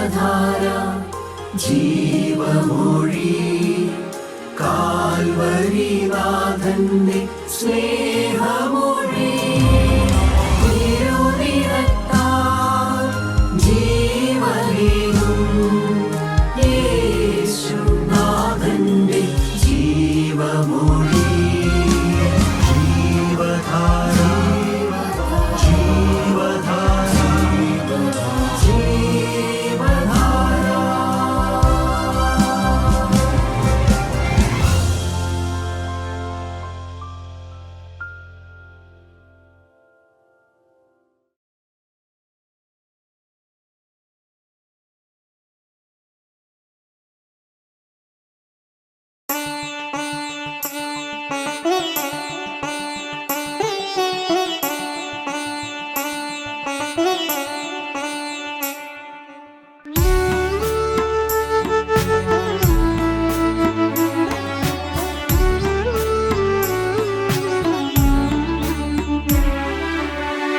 ജീവധാര ജീവമൊഴി കാൽവരിനാഥന്റെ സ്നേഹമൊഴി തിരുനിറത്താൽ ജീവനേകും യേശുനാഥന്റെ ജീവമൊഴി ജീവധാര ജീവധാര ജീവധാര.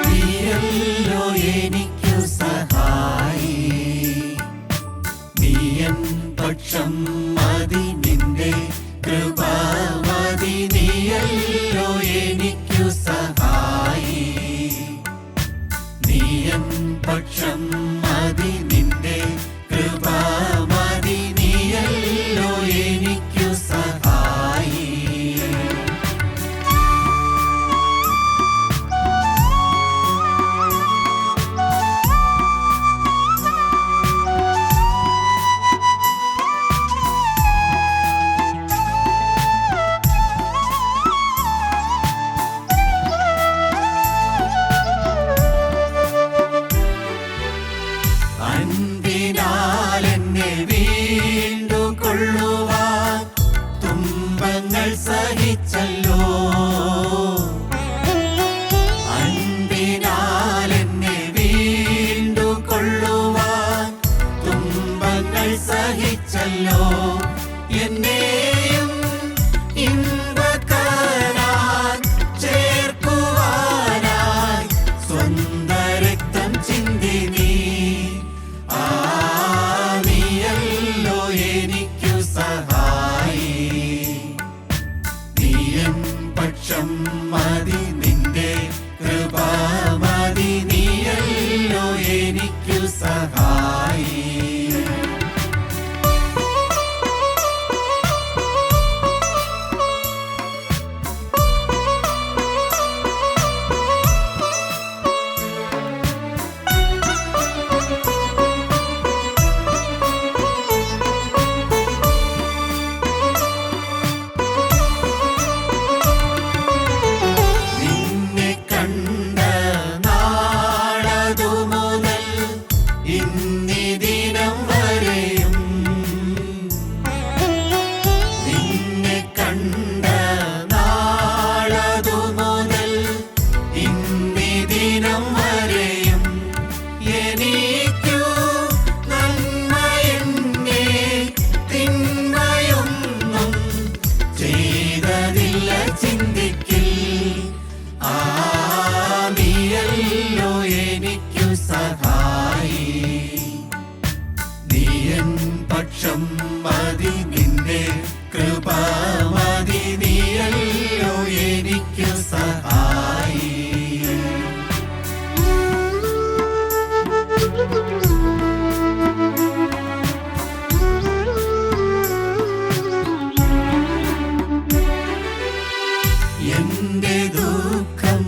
നീയല്ലോ എനിക്കു സഹായി, നീയൻ പക്ഷം മതി, നിന്റെ കൃപ മതി. നീയല്ലോ എനിക്കു സഹായി, നീയൻ പക്ഷം മതി, നിന്റെ കൃപ മതി. നീയല്ലോ എനിക്കു സഹായി. അൻപിനാൽ എന്നെ വീണ്ടുകൊള്ളുവാൻ തുമ്പങ്ങൾ സഹിച്ചല്ലോ. അൻപിനാൽ എന്നെ വീണ്ടുകൊള്ളുവാൻ തുമ്പങ്ങൾ സഹിച്ചല്ലോ. എന്നെയും ഇമ്പക്കാരാൻ ചേർക്കുവാനായി സ്വന്ത രക്തം ചിന്തി നീ. നീയല്ലോ എനിക്കു സഹായി, നീയൻ പക്ഷം മതി, നിന്റെ കൃപ മതി. നീയല്ലോ എനിക്കു സഹായി. നിന്നെ കണ്ട നാളതു മുതൽ ഇന്നീ ദിനം വരെയും, നിന്നെ കണ്ട നാളതു മുതൽ ഇന്നീ ദിനം വരെയും എനിക്കു നന്മയെന്നെ തിന്മയൊന്നും ചെയ്തതില്ല ചിന്തിക്കിൽ. നീയല്ലോ എനിക്കു സഹായി, നീയൻ പക്ഷം മതി, നിന്റെ കൃപ മതി. നീയല്ലോ എനിക്കു സഹായി. എന്റെ ദുഃഖം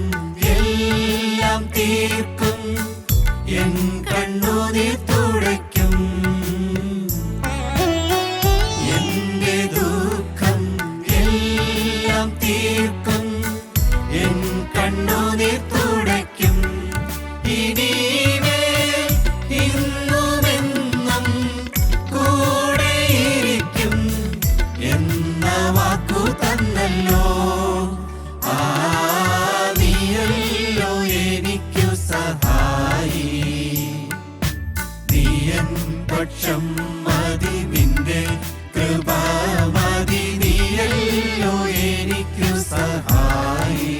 എല്ലാം തീർക്കും, എൻ കണ്ണുനീർ തുടയ്ക്കും. എന്റെ ദുഃഖം എല്ലാം തീർക്കും, എൻ കണ്ണുനീർ തുടയ്ക്കും. ഇനിമേൽ ഇന്നുമെന്നും കൂടെയിരിക്കും എന്ന വാക്കു തന്നല്ലോ. നീയല്ലോ എനിക്കു സഹായി, നീയൻ പക്ഷം മതി, നിന്റെ കൃപ മതി. നീയല്ലോ എനിക്കു സഹായി.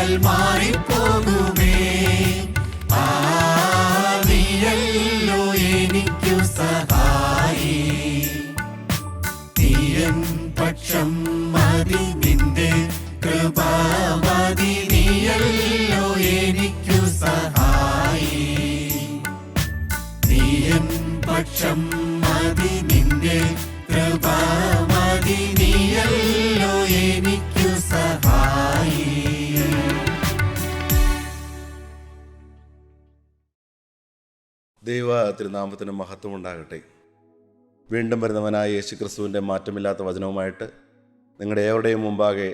ദുഃഖങ്ങൾ മാറിപ്പോകുമേ. ആ നീയല്ലോ എനിക്കു സഹായി. നീയൻ പക്ഷം മതി, നിന്റെ കൃപ മതി, നീയല്ലോ എനിക്കു സഹായി. നീയൻ പക്ഷം മതി, നിന്റെ കൃപ മതി, നീയല്ലോ എനിക്കു സഹായി. ദൈവ തിരുനാമത്തിന് മഹത്വം ഉണ്ടാകട്ടെ. വീണ്ടും വരുന്നവനായ യേശുക്രിസ്തുവിൻ്റെ മാറ്റമില്ലാത്ത വചനവുമായിട്ട് നിങ്ങളുടെ ഏവരുടെയും മുമ്പാകെ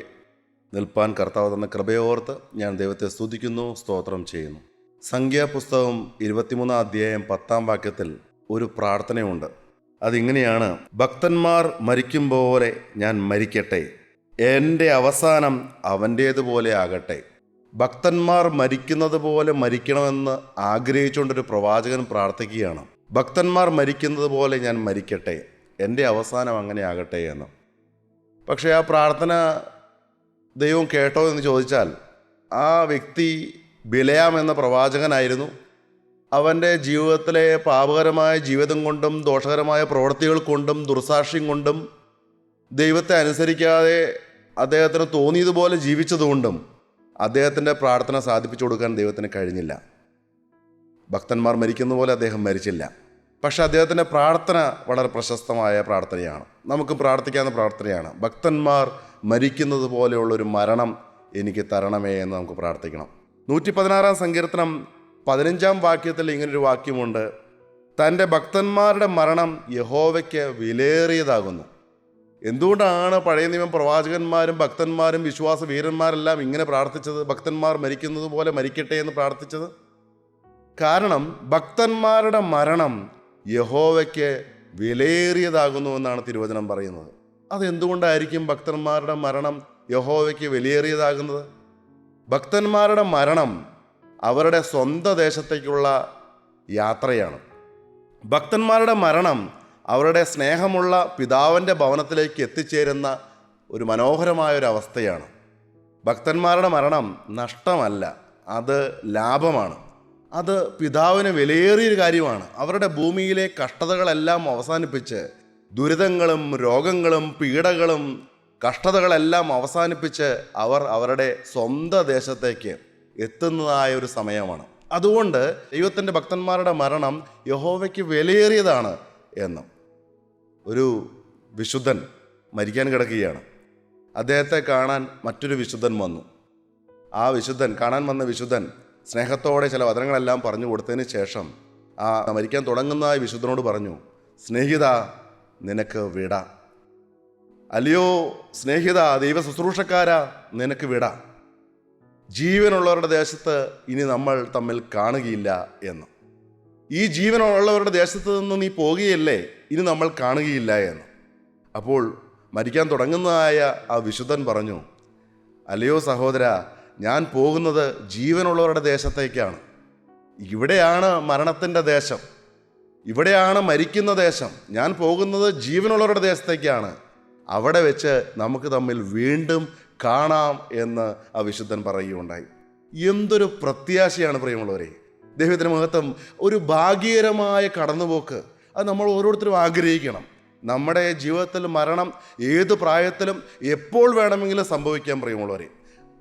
നിൽപ്പാൻ കർത്താവ് തന്ന കൃപയോർത്ത് ഞാൻ ദൈവത്തെ സ്തുതിക്കുന്നു, സ്തോത്രം ചെയ്യുന്നു. സംഖ്യാപുസ്തകം 23 അധ്യായം 10 വാക്യത്തിൽ ഒരു പ്രാർത്ഥനയുണ്ട്. അതിങ്ങനെയാണ്: ഭക്തന്മാർ മരിക്കും പോലെ ഞാൻ മരിക്കട്ടെ, എൻ്റെ അവസാനം അവൻ്റേതുപോലെ ആകട്ടെ. ഭക്തന്മാർ മരിക്കുന്നത് പോലെ മരിക്കണമെന്ന് ആഗ്രഹിച്ചുകൊണ്ടൊരു പ്രവാചകൻ പ്രാർത്ഥിക്കുകയാണ്. ഭക്തന്മാർ മരിക്കുന്നത് പോലെ ഞാൻ മരിക്കട്ടെ, എൻ്റെ അവസാനം അങ്ങനെ ആകട്ടെ എന്ന്. പക്ഷേ ആ പ്രാർത്ഥന ദൈവം കേട്ടോ എന്ന് ചോദിച്ചാൽ, ആ വ്യക്തി ബിലയാം എന്ന പ്രവാചകനായിരുന്നു. അവൻ്റെ ജീവിതത്തിലെ പാപകരമായ ജീവിതം കൊണ്ടും ദോഷകരമായ പ്രവൃത്തികൾ കൊണ്ടും ദുർസാക്ഷ്യം കൊണ്ടും ദൈവത്തെ അനുസരിക്കാതെ അദ്ദേഹത്തിന് തോന്നിയതുപോലെ ജീവിച്ചതുകൊണ്ടും അദ്ദേഹത്തിൻ്റെ പ്രാർത്ഥന സാധിപ്പിച്ചു കൊടുക്കാൻ ദൈവത്തിന് കഴിഞ്ഞില്ല. ഭക്തന്മാർ മരിക്കുന്ന പോലെ അദ്ദേഹം മരിച്ചില്ല. പക്ഷെ അദ്ദേഹത്തിൻ്റെ പ്രാർത്ഥന വളരെ പ്രശസ്തമായ പ്രാർത്ഥനയാണ്. നമുക്ക് പ്രാർത്ഥിക്കാവുന്ന പ്രാർത്ഥനയാണ്. ഭക്തന്മാർ മരിക്കുന്നത് പോലെയുള്ളൊരു മരണം എനിക്ക് തരണമേ എന്ന് നമുക്ക് പ്രാർത്ഥിക്കണം. 116 സങ്കീർത്തനം 15 വാക്യത്തിൽ ഇങ്ങനൊരു വാക്യമുണ്ട്: തൻ്റെ ഭക്തന്മാരുടെ മരണം യഹോവയ്ക്ക് വിലയേറിയതാകുന്നു. എന്തുകൊണ്ടാണ് പഴയ നിയമ പ്രവാചകന്മാരും ഭക്തന്മാരും വിശ്വാസ വീരന്മാരെല്ലാം ഇങ്ങനെ പ്രാർത്ഥിച്ചത്? ഭക്തന്മാർ മരിക്കുന്നത് പോലെ മരിക്കട്ടെ എന്ന് പ്രാർത്ഥിച്ചത്? കാരണം ഭക്തന്മാരുടെ മരണം യഹോവയ്ക്ക് വിലയേറിയതാകുന്നു എന്നാണ് തിരുവചനം പറയുന്നത്. അതെന്തുകൊണ്ടായിരിക്കും ഭക്തന്മാരുടെ മരണം യഹോവയ്ക്ക് വിലയേറിയതാകുന്നത്? ഭക്തന്മാരുടെ മരണം അവരുടെ സ്വന്തം ദേശത്തേക്കുള്ള യാത്രയാണ്. ഭക്തന്മാരുടെ മരണം അവരുടെ സ്നേഹമുള്ള പിതാവിൻ്റെ ഭവനത്തിലേക്ക് എത്തിച്ചേരുന്ന ഒരു മനോഹരമായൊരവസ്ഥയാണ്. ഭക്തന്മാരുടെ മരണം നഷ്ടമല്ല, അത് ലാഭമാണ്. അത് പിതാവിന് വിലയേറിയൊരു കാര്യമാണ്. അവരുടെ ഭൂമിയിലെ കഷ്ടതകളെല്ലാം അവസാനിപ്പിച്ച്, ദുരിതങ്ങളും രോഗങ്ങളും പീഡകളും കഷ്ടതകളെല്ലാം അവസാനിപ്പിച്ച് അവർ അവരുടെ സ്വന്തം ദേശത്തേക്ക് എത്തുന്നതായ ഒരു സമയമാണ്. അതുകൊണ്ട് ദൈവത്തിൻ്റെ ഭക്തന്മാരുടെ മരണം യഹോവയ്ക്ക് വിലയേറിയതാണ് എന്ന്. ഒരു വിശുദ്ധൻ മരിക്കാൻ കിടക്കുകയാണ്. അദ്ദേഹത്തെ കാണാൻ മറ്റൊരു വിശുദ്ധൻ വന്നു. ആ വിശുദ്ധൻ, കാണാൻ വന്ന വിശുദ്ധൻ സ്നേഹത്തോടെ ചില വചനങ്ങളെല്ലാം പറഞ്ഞു കൊടുത്തതിന് ശേഷം ആ മരിക്കാൻ തുടങ്ങുന്ന വിശുദ്ധനോട് പറഞ്ഞു: സ്നേഹിത, നിനക്ക് വിട. അല്ലയോ സ്നേഹിത, ദൈവ ശുശ്രൂഷക്കാരാ, നിനക്ക് വിട. ജീവനുള്ളവരുടെ ദേശത്ത് ഇനി നമ്മൾ തമ്മിൽ കാണുകയില്ല എന്ന്. ഈ ജീവനുള്ളവരുടെ ദേശത്ത് നിന്ന് നീ പോകുകയല്ലേ, ഇനി നമ്മൾ കാണുകയില്ല എന്ന്. അപ്പോൾ മരിക്കാൻ തുടങ്ങുന്നതായ ആ വിശുദ്ധൻ പറഞ്ഞു: അല്ലയോ സഹോദര, ഞാൻ പോകുന്നത് ജീവനുള്ളവരുടെ ദേശത്തേക്കാണ്. ഇവിടെയാണ് മരണത്തിൻ്റെ ദേശം, ഇവിടെയാണ് മരിക്കുന്ന ദേശം. ഞാൻ പോകുന്നത് ജീവനുള്ളവരുടെ ദേശത്തേക്കാണ്. അവിടെ വെച്ച് നമുക്ക് തമ്മിൽ വീണ്ടും കാണാം എന്ന് ആ വിശുദ്ധൻ പറയുകയുണ്ടായി. എന്തൊരു പ്രത്യാശയാണ് പ്രിയമുള്ളവരെ! ദൈവത്തിൻ്റെ മഹത്വം. ഒരു ഭാഗ്യകരമായ കടന്നുപോക്ക് അത് നമ്മൾ ഓരോരുത്തരും ആഗ്രഹിക്കണം. നമ്മുടെ ജീവിതത്തിൽ മരണം ഏത് പ്രായത്തിലും എപ്പോൾ വേണമെങ്കിലും സംഭവിക്കാൻ പ്രിയമുള്ളവരെ.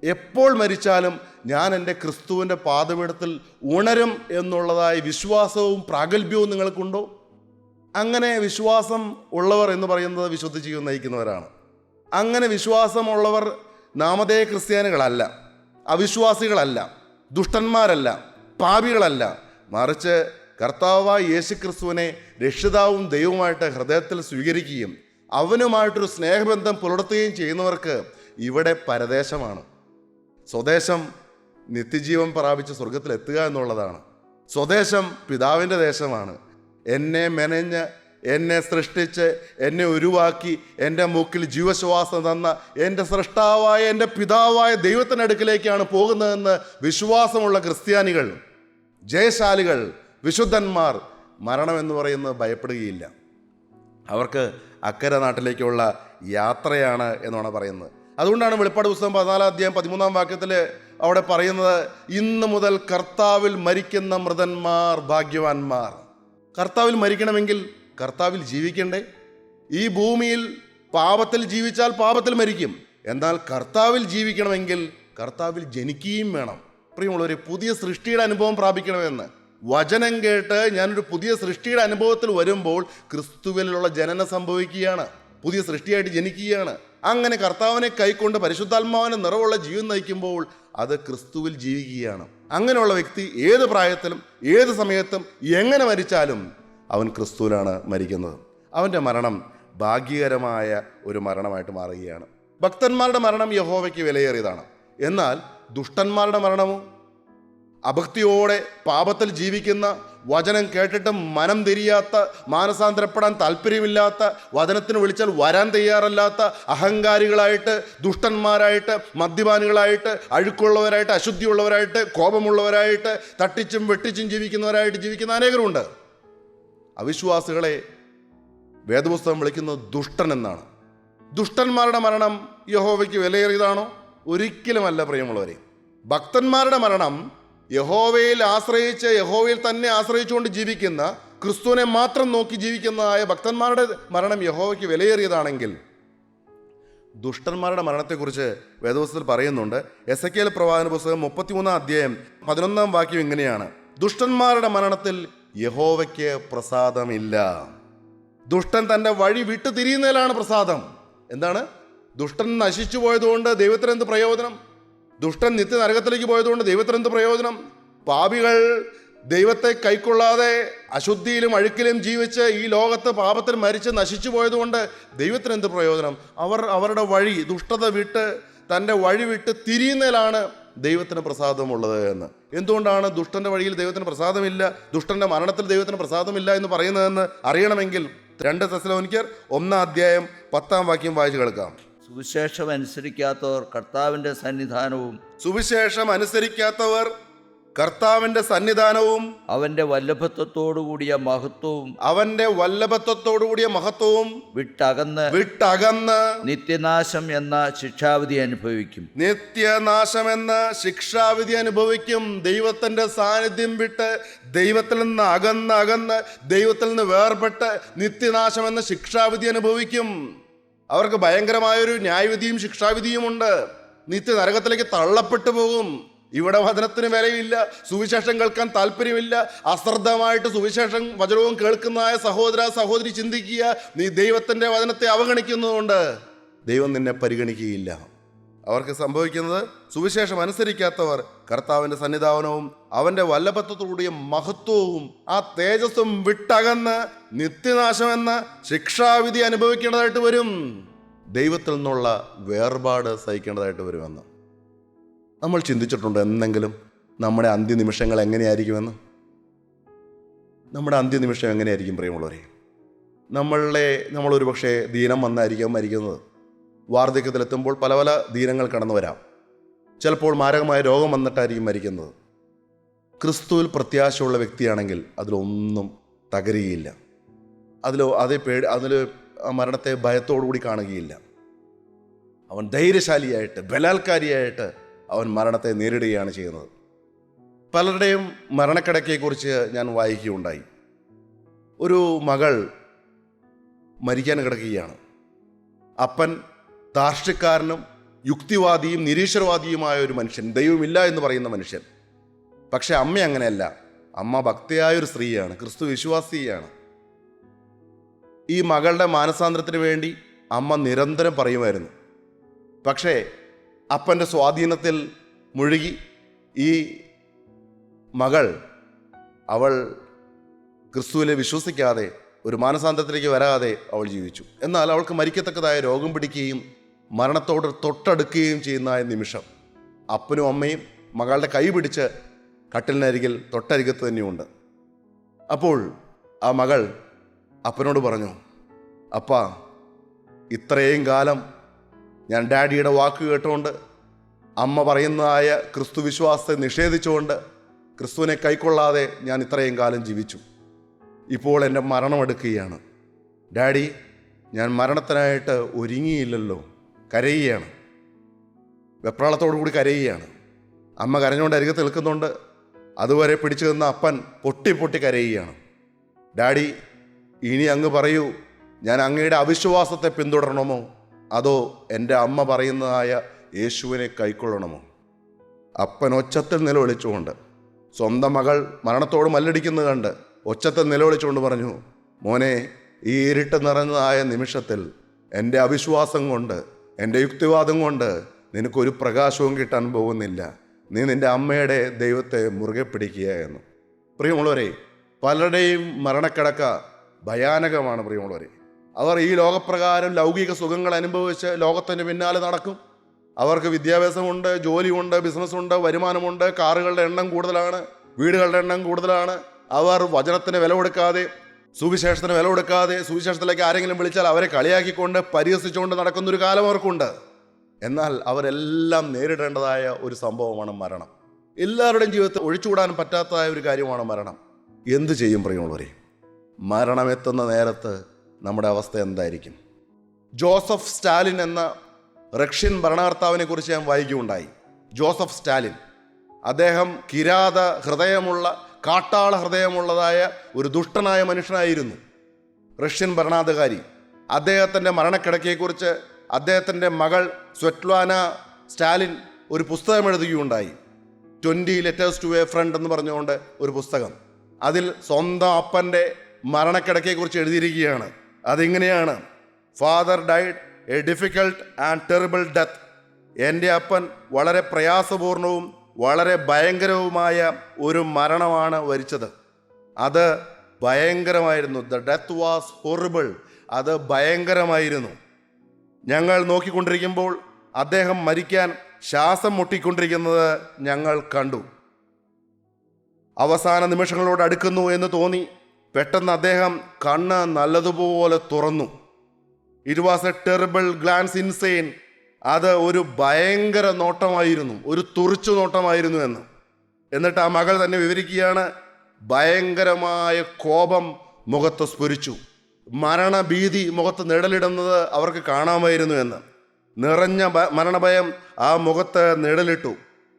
എപ്പോൾ മരിച്ചാലും ഞാൻ എൻ്റെ ക്രിസ്തുവിൻ്റെ പാദപീഠത്തിൽ ഉണരും എന്നുള്ളതായ വിശ്വാസവും പ്രാഗൽഭ്യവും നിങ്ങൾക്കുണ്ടോ? അങ്ങനെ വിശ്വാസം ഉള്ളവർ എന്ന് പറയുന്നത് വിശുദ്ധ ജീവിതം നയിക്കുന്നവരാണ്. അങ്ങനെ വിശ്വാസമുള്ളവർ നാമധേയ ക്രിസ്ത്യാനികളല്ല, അവിശ്വാസികളല്ല, ദുഷ്ടന്മാരല്ല, പാപികളല്ല. മറിച്ച് കർത്താവായ യേശുക്രിസ്തുവിനെ രക്ഷിതാവും ദൈവവുമായിട്ട് ഹൃദയത്തിൽ സ്വീകരിക്കുകയും അവനുമായിട്ടൊരു സ്നേഹബന്ധം പുലർത്തുകയും ചെയ്യുന്നവർക്ക് ഇവിടെ പരദേശമാണ്. സ്വദേശം നിത്യജീവൻ പ്രാപിച്ച് സ്വർഗത്തിലെത്തുക എന്നുള്ളതാണ്. സ്വദേശം പിതാവിൻ്റെ ദേശമാണ്. എന്നെ മെനഞ്ഞ്, എന്നെ സൃഷ്ടിച്ച്, എന്നെ ഉരുവാക്കി, എൻ്റെ മൂക്കിൽ ജീവശ്വാസം തന്ന എൻ്റെ സൃഷ്ടാവായ എൻ്റെ പിതാവായ ദൈവത്തിൻ്റെ അടുക്കിലേക്കാണ് പോകുന്നതെന്ന് വിശ്വാസമുള്ള ക്രിസ്ത്യാനികൾ, ജയശാലികൾ, വിശുദ്ധന്മാർ മരണമെന്ന് പറയുന്നത് ഭയപ്പെടുകയില്ല. അവർക്ക് അക്കരെ നാട്ടിലേക്കുള്ള യാത്രയാണ് എന്നാണ് പറയുന്നത്. അതുകൊണ്ടാണ് വെളിപ്പാട് പുസ്തകം 14 അധ്യായം 13 വാക്യത്തിൽ അവിടെ പറയുന്നത്, ഇന്ന് മുതൽ കർത്താവിൽ മരിക്കുന്ന മൃതന്മാർ ഭാഗ്യവാന്മാർ. കർത്താവിൽ മരിക്കണമെങ്കിൽ കർത്താവിൽ ജീവിക്കണ്ടേ? ഈ ഭൂമിയിൽ പാപത്തിൽ ജീവിച്ചാൽ പാപത്തിൽ മരിക്കും. എന്നാൽ കർത്താവിൽ ജീവിക്കണമെങ്കിൽ കർത്താവിൽ ജനിക്കുകയും വേണം. പ്രിയമുള്ളവരെ, പുതിയ സൃഷ്ടിയുടെ അനുഭവം പ്രാപിക്കണമെന്ന് വചനം കേട്ട് ഞാനൊരു പുതിയ സൃഷ്ടിയുടെ അനുഭവത്തിൽ വരുമ്പോൾ ക്രിസ്തുവിലുള്ള ജനനം സംഭവിക്കുകയാണ്, പുതിയ സൃഷ്ടിയായിട്ട് ജനിക്കുകയാണ്. അങ്ങനെ കർത്താവിനെ കൈക്കൊണ്ട് പരിശുദ്ധാത്മാവിനെ നിറവുള്ള ജീവൻ നയിക്കുമ്പോൾ അത് ക്രിസ്തുവിൽ ജീവിക്കുകയാണ്. അങ്ങനെയുള്ള വ്യക്തി ഏത് പ്രായത്തിലും ഏത് സമയത്തും എങ്ങനെ മരിച്ചാലും അവൻ ക്രിസ്തുവിലാണ് മരിക്കുന്നത്. അവൻ്റെ മരണം ഭാഗ്യകരമായ ഒരു മരണമായിട്ട് മാറുകയാണ്. ഭക്തന്മാരുടെ മരണം യഹോവയ്ക്ക് വിലയേറിയതാണ്. എന്നാൽ ദുഷ്ടന്മാരുടെ മരണമോ, അഭക്തിയോടെ പാപത്തിൽ ജീവിക്കുന്ന, വചനം കേട്ടിട്ടും മനം തിരിയാത്ത, മാനസാന്തരപ്പെടാൻ താല്പര്യമില്ലാത്ത, വചനത്തിന് വിളിച്ചാൽ വരാൻ തയ്യാറല്ലാത്ത അഹങ്കാരികളായിട്ട്, ദുഷ്ടന്മാരായിട്ട്, മദ്യപാനികളായിട്ട്, അഴുക്കുള്ളവരായിട്ട്, അശുദ്ധിയുള്ളവരായിട്ട്, കോപമുള്ളവരായിട്ട്, തട്ടിച്ചും വെട്ടിച്ചും ജീവിക്കുന്നവരായിട്ട് ജീവിക്കുന്ന അനേകരുണ്ട്. അവിശ്വാസികളെ വേദപുസ്തകം വിളിക്കുന്നത് ദുഷ്ടൻ എന്നാണ്. ദുഷ്ടന്മാരുടെ മരണം യഹോവയ്ക്ക് വിലയേറിയതാണോ? ഒരിക്കലുമല്ല പ്രിയമുള്ളവരെ. ഭക്തന്മാരുടെ മരണം യഹോവയിൽ ആശ്രയിച്ച്, യഹോവയിൽ തന്നെ ആശ്രയിച്ചുകൊണ്ട് ജീവിക്കുന്ന, ക്രിസ്തുവിനെ മാത്രം നോക്കി ജീവിക്കുന്നതായ ഭക്തന്മാരുടെ മരണം യഹോവയ്ക്ക് വിലയേറിയതാണെങ്കിൽ, ദുഷ്ടന്മാരുടെ മരണത്തെക്കുറിച്ച് വേദപുസ്തകത്തിൽ പറയുന്നുണ്ട്. എസെക്കിയേൽ പ്രവാചന പുസ്തകം 33 അധ്യായം 11 വാക്യം ഇങ്ങനെയാണ്: ദുഷ്ടന്മാരുടെ മരണത്തിൽ യഹോവയ്ക്ക് പ്രസാദമില്ല. ദുഷ്ടൻ തൻ്റെ വഴി വിട്ടു തിരിയുന്നതിലാണ് പ്രസാദം. എന്താണ്? ദുഷ്ടൻ നശിച്ചു പോയതുകൊണ്ട് ദൈവത്തിന് എന്ത് പ്രയോജനം? ദുഷ്ടൻ നിത്യനരകത്തിലേക്ക് പോയതുകൊണ്ട് ദൈവത്തിന് എന്ത് പ്രയോജനം? പാപികൾ ദൈവത്തെ കൈക്കൊള്ളാതെ അശുദ്ധിയിലും അഴുക്കിലും ജീവിച്ച് ഈ ലോകത്ത് പാപത്തിൽ മരിച്ച് നശിച്ചു പോയതുകൊണ്ട് ദൈവത്തിന് എന്ത് പ്രയോജനം? അവരുടെ വഴി, ദുഷ്ടത വിട്ട് തൻ്റെ വഴി വിട്ട് തിരിയുന്നതിലാണ് ദൈവത്തിന് പ്രസാദമുള്ളത് എന്ന്. എന്തുകൊണ്ടാണ് ദുഷ്ടൻ്റെ വഴിയിൽ ദൈവത്തിന് പ്രസാദമില്ല, ദുഷ്ടൻ്റെ മരണത്തിൽ ദൈവത്തിന് പ്രസാദമില്ല എന്ന് പറയുന്നതെന്ന് അറിയണമെങ്കിൽ 2 തെസ്സലോനിക്കർ 1 അധ്യായം 10 വാക്യം വായിച്ചു കേൾക്കാം. സുവിശേഷം അനുസരിക്കാത്തവർ കർത്താവിൻ്റെ സന്നിധാനവും അവൻ്റെ വല്ലഭത്വത്തോടുകൂടിയ മഹത്വവും വിട്ടകന്ന് നിത്യനാശം എന്ന ശിക്ഷാവിധി അനുഭവിക്കും. ദൈവത്തിന്റെ സാന്നിധ്യം വിട്ട്, ദൈവത്തിൽ നിന്ന് അകന്ന് ദൈവത്തിൽ നിന്ന് വേർപെട്ട് നിത്യനാശം എന്ന ശിക്ഷാവിധി അനുഭവിക്കും. അവർക്ക് ഭയങ്കരമായൊരു ന്യായവിധിയും ശിക്ഷാവിധിയുമുണ്ട്. നിത്യനരകത്തിലേക്ക് തള്ളപ്പെട്ടു പോകും. ഇവിടെ വചനത്തിന് വിലയില്ല, സുവിശേഷം കേൾക്കാൻ താല്പര്യമില്ല. അശ്രദ്ധമായിട്ട് വചനവും കേൾക്കുന്നതായ സഹോദര സഹോദരി ചിന്തിക്കുക, നീ ദൈവത്തിന്റെ വചനത്തെ അവഗണിക്കുന്നതുകൊണ്ട് ദൈവം നിന്നെ പരിഗണിക്കുകയില്ല. അവർക്ക് സംഭവിക്കുന്നത്, സുവിശേഷം അനുസരിക്കാത്തവർ കർത്താവിന്റെ സന്നിധാനവും അവന്റെ വല്ലഭത്വത്തോടുകൂടിയ മഹത്വവും ആ തേജസ്സും വിട്ടകന്ന് നിത്യനാശം എന്ന ശിക്ഷാവിധി അനുഭവിക്കേണ്ടതായിട്ട് വരും. ദൈവത്തിൽ നിന്നുള്ള വേർപാട് സഹിക്കേണ്ടതായിട്ട് വരുമെന്ന് നമ്മൾ ചിന്തിച്ചിട്ടുണ്ട് എന്തെങ്കിലും? നമ്മുടെ അന്ത്യനിമിഷങ്ങൾ എങ്ങനെയായിരിക്കുമെന്ന്? നമ്മുടെ അന്ത്യനിമിഷം എങ്ങനെയായിരിക്കും പ്രിയമുള്ളവരെ? നമ്മളൊരു പക്ഷേ ദീനം വന്നായിരിക്കും മരിക്കുന്നത്. വാർദ്ധക്യത്തിലെത്തുമ്പോൾ പല പല ദീനങ്ങൾ കടന്നു വരാം. ചിലപ്പോൾ മാരകമായ രോഗം വന്നിട്ടായിരിക്കും മരിക്കുന്നത്. ക്രിസ്തുവിൽ പ്രത്യാശയുള്ള വ്യക്തിയാണെങ്കിൽ അതിലൊന്നും തകരുകയില്ല. അതിൽ മരണത്തെ ഭയത്തോടുകൂടി കാണുകയില്ല. അവൻ ധൈര്യശാലിയായിട്ട്, ബലാത്കാരിയായിട്ട് അവൻ മരണത്തെ നേരിടുകയാണ് ചെയ്യുന്നത്. പലരുടെയും മരണക്കിടക്കയെക്കുറിച്ച് ഞാൻ വായിക്കുകയുണ്ടായി. ഒരു മകൾ മരിക്കാൻ കിടക്കുകയാണ്. അപ്പൻ ധാർഷ്ട്യക്കാരനും യുക്തിവാദിയും നിരീശ്വരവാദിയുമായ ഒരു മനുഷ്യൻ, ദൈവമില്ല എന്ന് പറയുന്ന മനുഷ്യൻ. പക്ഷെ അമ്മ അങ്ങനെയല്ല. അമ്മ ഭക്തിയായൊരു സ്ത്രീയാണ്, ക്രിസ്തു വിശ്വാസിയാണ്. ഈ മകളുടെ മാനസാന്തരത്തിന് വേണ്ടി അമ്മ നിരന്തരം പറയുമായിരുന്നു. പക്ഷേ അപ്പൻ്റെ സ്വാധീനത്തിൽ മുഴുകി ഈ മകൾ, അവൾ ക്രിസ്തുവിനെ വിശ്വസിക്കാതെ, ഒരു മാനസാന്തരത്തിലേക്ക് വരാതെ അവൾ ജീവിച്ചു. എന്നാൽ അവൾക്ക് മരിക്കത്തക്കതായ രോഗം പിടിക്കുകയും മരണത്തോട് തൊട്ടടുക്കുകയും ചെയ്യുന്ന നിമിഷം അപ്പനും അമ്മയും മകളുടെ കൈ പിടിച്ച് കട്ടിലിനരികിൽ തൊട്ടരികത്ത് തന്നെയുണ്ട്. അപ്പോൾ ആ മകൾ അപ്പനോട് പറഞ്ഞു, അപ്പാ, ഇത്രയും കാലം ഞാൻ ഡാഡിയുടെ വാക്ക് കേട്ടുകൊണ്ട്, അമ്മ പറയുന്നതായ ക്രിസ്തു വിശ്വാസത്തെ നിഷേധിച്ചുകൊണ്ട്, ക്രിസ്തുവിനെ കൈക്കൊള്ളാതെ ഞാൻ ഇത്രയും കാലം ജീവിച്ചു. ഇപ്പോൾ എൻ്റെ മരണം എടുക്കുകയാണ്. ഡാഡി, ഞാൻ മരണത്തിനായിട്ട് ഒരുങ്ങിയില്ലല്ലോ. കരയുകയാണ്, വെപ്രാളത്തോടു കൂടി കരയുകയാണ്. അമ്മ കരഞ്ഞുകൊണ്ട് അരികത്ത് നിൽക്കുന്നുണ്ട്. അതുവരെ പിടിച്ചു നിന്ന അപ്പൻ പൊട്ടി പൊട്ടി കരയുകയാണ്. ഡാഡി, ഇനി അങ്ങ് പറയൂ, ഞാൻ അങ്ങയുടെ അവിശ്വാസത്തെ പിന്തുടരണമോ അതോ എൻ്റെ അമ്മ പറയുന്നതായ യേശുവിനെ കൈക്കൊള്ളണമോ? അപ്പൻ ഒച്ചത്തിൽ നിലവിളിച്ചുകൊണ്ട്, സ്വന്തം മകൾ മരണത്തോട് മല്ലടിക്കുന്നത് കണ്ട് ഒച്ചത്തിൽ നിലവിളിച്ചുകൊണ്ട് പറഞ്ഞു, മോനെ, ഈ ഇരുട്ട് നിറഞ്ഞതായ നിമിഷത്തിൽ എൻ്റെ അവിശ്വാസം കൊണ്ട്, എൻ്റെ യുക്തിവാദം കൊണ്ട് നിനക്കൊരു പ്രകാശവും കിട്ടാൻ പോകുന്നില്ല. നീ നിൻ്റെ അമ്മയുടെ ദൈവത്തെ മുറുകെ പിടിക്കുക എന്ന്. പ്രിയമുള്ളവരെ, പലരുടെയും മരണക്കിടക്ക ഭയാനകമാണ്. പ്രിയമുള്ളവരെ, അവർ ഈ ലോകപ്രകാരം ലൗകിക സുഖങ്ങൾ അനുഭവിച്ച് ലോകത്തിന് പിന്നാലെ നടക്കും. അവർക്ക് വിദ്യാഭ്യാസമുണ്ട്, ജോലിയുണ്ട്, ബിസിനസ്സുണ്ട്, വരുമാനമുണ്ട്, കാറുകളുടെ എണ്ണം കൂടുതലാണ്, വീടുകളുടെ എണ്ണം കൂടുതലാണ്. അവർ വചനത്തിന് വില കൊടുക്കാതെ, സുവിശേഷത്തിന് വില കൊടുക്കാതെ, സുവിശേഷത്തിലേക്ക് ആരെങ്കിലും വിളിച്ചാൽ അവരെ കളിയാക്കിക്കൊണ്ട് പരിഹസിച്ചുകൊണ്ട് നടക്കുന്നൊരു കാലം അവർക്കുണ്ട്. എന്നാൽ അവരെല്ലാം നേരിടേണ്ടതായ ഒരു സംഭവമാണ് മരണം. എല്ലാവരുടെയും ജീവിതത്തിൽ ഒഴിച്ചുകൂടാൻ പറ്റാത്തതായ ഒരു കാര്യമാണ് മരണം. എന്തു ചെയ്യും പ്രിയമുള്ളവരെ? മരണം എത്തുന്ന നേരത്ത് നമ്മുടെ അവസ്ഥ എന്തായിരിക്കും? ജോസഫ് സ്റ്റാലിൻ എന്ന റഷ്യൻ ഭരണകർത്താവിനെ കുറിച്ച് ഞാൻ വായിക്കുകയുണ്ടായി. ജോസഫ് സ്റ്റാലിൻ, അദ്ദേഹം കിരാത ഹൃദയമുള്ള, കാട്ടാള ഹൃദയമുള്ളതായ ഒരു ദുഷ്ടനായ മനുഷ്യനായിരുന്നു, റഷ്യൻ ഭരണാധികാരി. അദ്ദേഹത്തിൻ്റെ മരണക്കിടക്കയെക്കുറിച്ച് അദ്ദേഹത്തിൻ്റെ മകൾ സ്വെറ്റ്ലാന സ്റ്റാലിൻ ഒരു പുസ്തകം എഴുതുകയുണ്ടായി. 20 letters to a friend എന്ന് പറഞ്ഞുകൊണ്ട് ഒരു പുസ്തകം. അതിൽ സ്വന്തം അപ്പൻ്റെ മരണക്കിടക്കയെക്കുറിച്ച് എഴുതിയിരിക്കുകയാണ്. അതിങ്ങനെയാണ്: father died A difficult and terrible death. എൻ്റെ അപ്പൻ വളരെ പ്രയാസപൂർണവും വളരെ ഭയങ്കരവുമായ ഒരു മരണമാണ് വരിച്ചത്. അത് ഭയങ്കരമായിരുന്നു. The death was horrible. അത് ഭയങ്കരമായിരുന്നു. ഞങ്ങൾ നോക്കിക്കൊണ്ടിരിക്കുമ്പോൾ അദ്ദേഹം മരിക്കാൻ ശ്വാസം മുട്ടിക്കൊണ്ടിരിക്കുന്നത് ഞങ്ങൾ കണ്ടു. അവസാന നിമിഷങ്ങളോട് അടുക്കുന്നു എന്ന് തോന്നി. പെട്ടെന്ന് അദ്ദേഹം കണ്ണ് നല്ലതുപോലെ തുറന്നു. It was a terrible glance insane. അത് ഒരു ഭയങ്കര നോട്ടമായിരുന്നു, ഒരു തുറിച്ചു നോട്ടമായിരുന്നു എന്ന്. എന്നിട്ട് ആ മകൾ തന്നെ വിവരിക്കുകയാണ്, ഭയങ്കരമായ കോപം മുഖത്ത് സ്ഫുരിച്ചു. മരണഭീതി മുഖത്ത് നിഴലിടുന്നത് അവർക്ക് കാണാമായിരുന്നു എന്ന്. നിറഞ്ഞ മരണഭയം ആ മുഖത്ത് നിഴലിട്ടു.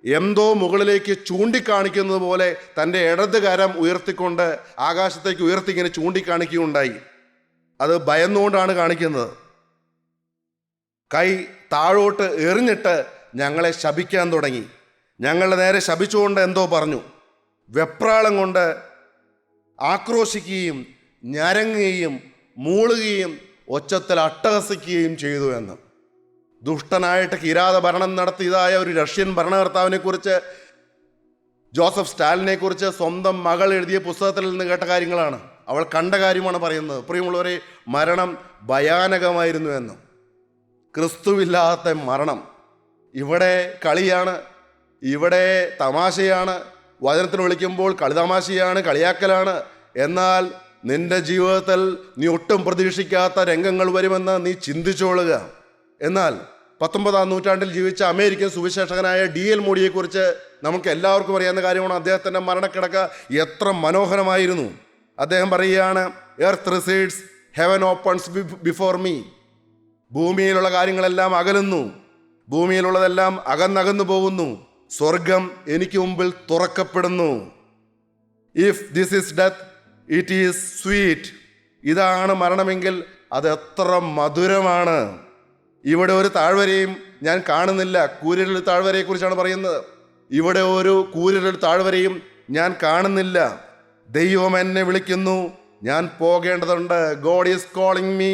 എന്തോ മുകളിലേക്ക് ചൂണ്ടിക്കാണിക്കുന്നത് പോലെ തൻ്റെ ഇടത് കരം ഉയർത്തിക്കൊണ്ട് ആകാശത്തേക്ക് ഉയർത്തി ഇങ്ങനെ ചൂണ്ടിക്കാണിക്കുകയുണ്ടായി. അത് ഭയന്നുകൊണ്ടാണ് കാണിക്കുന്നത്. കൈ താഴോട്ട് എറിഞ്ഞിട്ട് ഞങ്ങളെ ശപിക്കാൻ തുടങ്ങി. ഞങ്ങളുടെ നേരെ ശപിച്ചുകൊണ്ട് എന്തോ പറഞ്ഞു. വെപ്രാളം കൊണ്ട് ആക്രോശിക്കുകയും ഞരങ്ങുകയും മൂളുകയും ഒച്ചത്തിൽ അട്ടഹസിക്കുകയും ചെയ്തു എന്ന്. ദുഷ്ടനായിട്ട് കിരാത ഭരണം നടത്തിയതായ ഒരു റഷ്യൻ ഭരണകർത്താവിനെ കുറിച്ച്, ജോസഫ് സ്റ്റാലിനെ കുറിച്ച് സ്വന്തം മകൾ എഴുതിയ പുസ്തകത്തിൽ നിന്ന് കേട്ട കാര്യങ്ങളാണ്, അവൾ കണ്ട കാര്യമാണ് പറയുന്നത്. പ്രിയമുള്ളവരെ, മരണം ഭയാനകമായിരുന്നു എന്ന്. ക്രിസ്തുവില്ലാത്ത മരണം ഇവിടെ കളിയാണ്, ഇവിടെ തമാശയാണ്. വചനത്തിന് വിളിക്കുമ്പോൾ കളിതമാശയാണ്, കളിയാക്കലാണ്. എന്നാൽ നിന്റെ ജീവിതത്തിൽ നീ ഒട്ടും പ്രതീക്ഷിക്കാത്ത രംഗങ്ങൾ വരുമെന്ന് നീ ചിന്തിച്ചോളുക. എന്നാൽ 19-ാം നൂറ്റാണ്ടിൽ ജീവിച്ച അമേരിക്കൻ സുവിശേഷകനായ D.L. മോഡിയെക്കുറിച്ച് നമുക്ക് എല്ലാവർക്കും അറിയാവുന്ന കാര്യമാണ്. അദ്ദേഹത്തിൻ്റെ മരണക്കിടക്ക എത്ര മനോഹരമായിരുന്നു. അദ്ദേഹം പറയുകയാണ്, earth recedes, heaven opens before me. ഭൂമിയിലുള്ള കാര്യങ്ങളെല്ലാം അകലുന്നു, ഭൂമിയിലുള്ളതെല്ലാം അകന്നകന്നു പോകുന്നു, സ്വർഗം എനിക്ക് മുമ്പിൽ തുറക്കപ്പെടുന്നു. If this is death it is sweet. ഇതാണ് മരണമെങ്കിൽ അത് എത്ര മധുരമാണ്. ഇവിടെ ഒരു താഴ്വരയും ഞാൻ കാണുന്നില്ല. കൂരിരുൾ താഴ്വരയെക്കുറിച്ചാണ് പറയുന്നത്. ഇവിടെ ഒരു കൂരിരുൾ താഴ്വരയും ഞാൻ കാണുന്നില്ല. ദൈവം എന്നെ വിളിക്കുന്നു, ഞാൻ പോകേണ്ടതുണ്ട്. God is calling me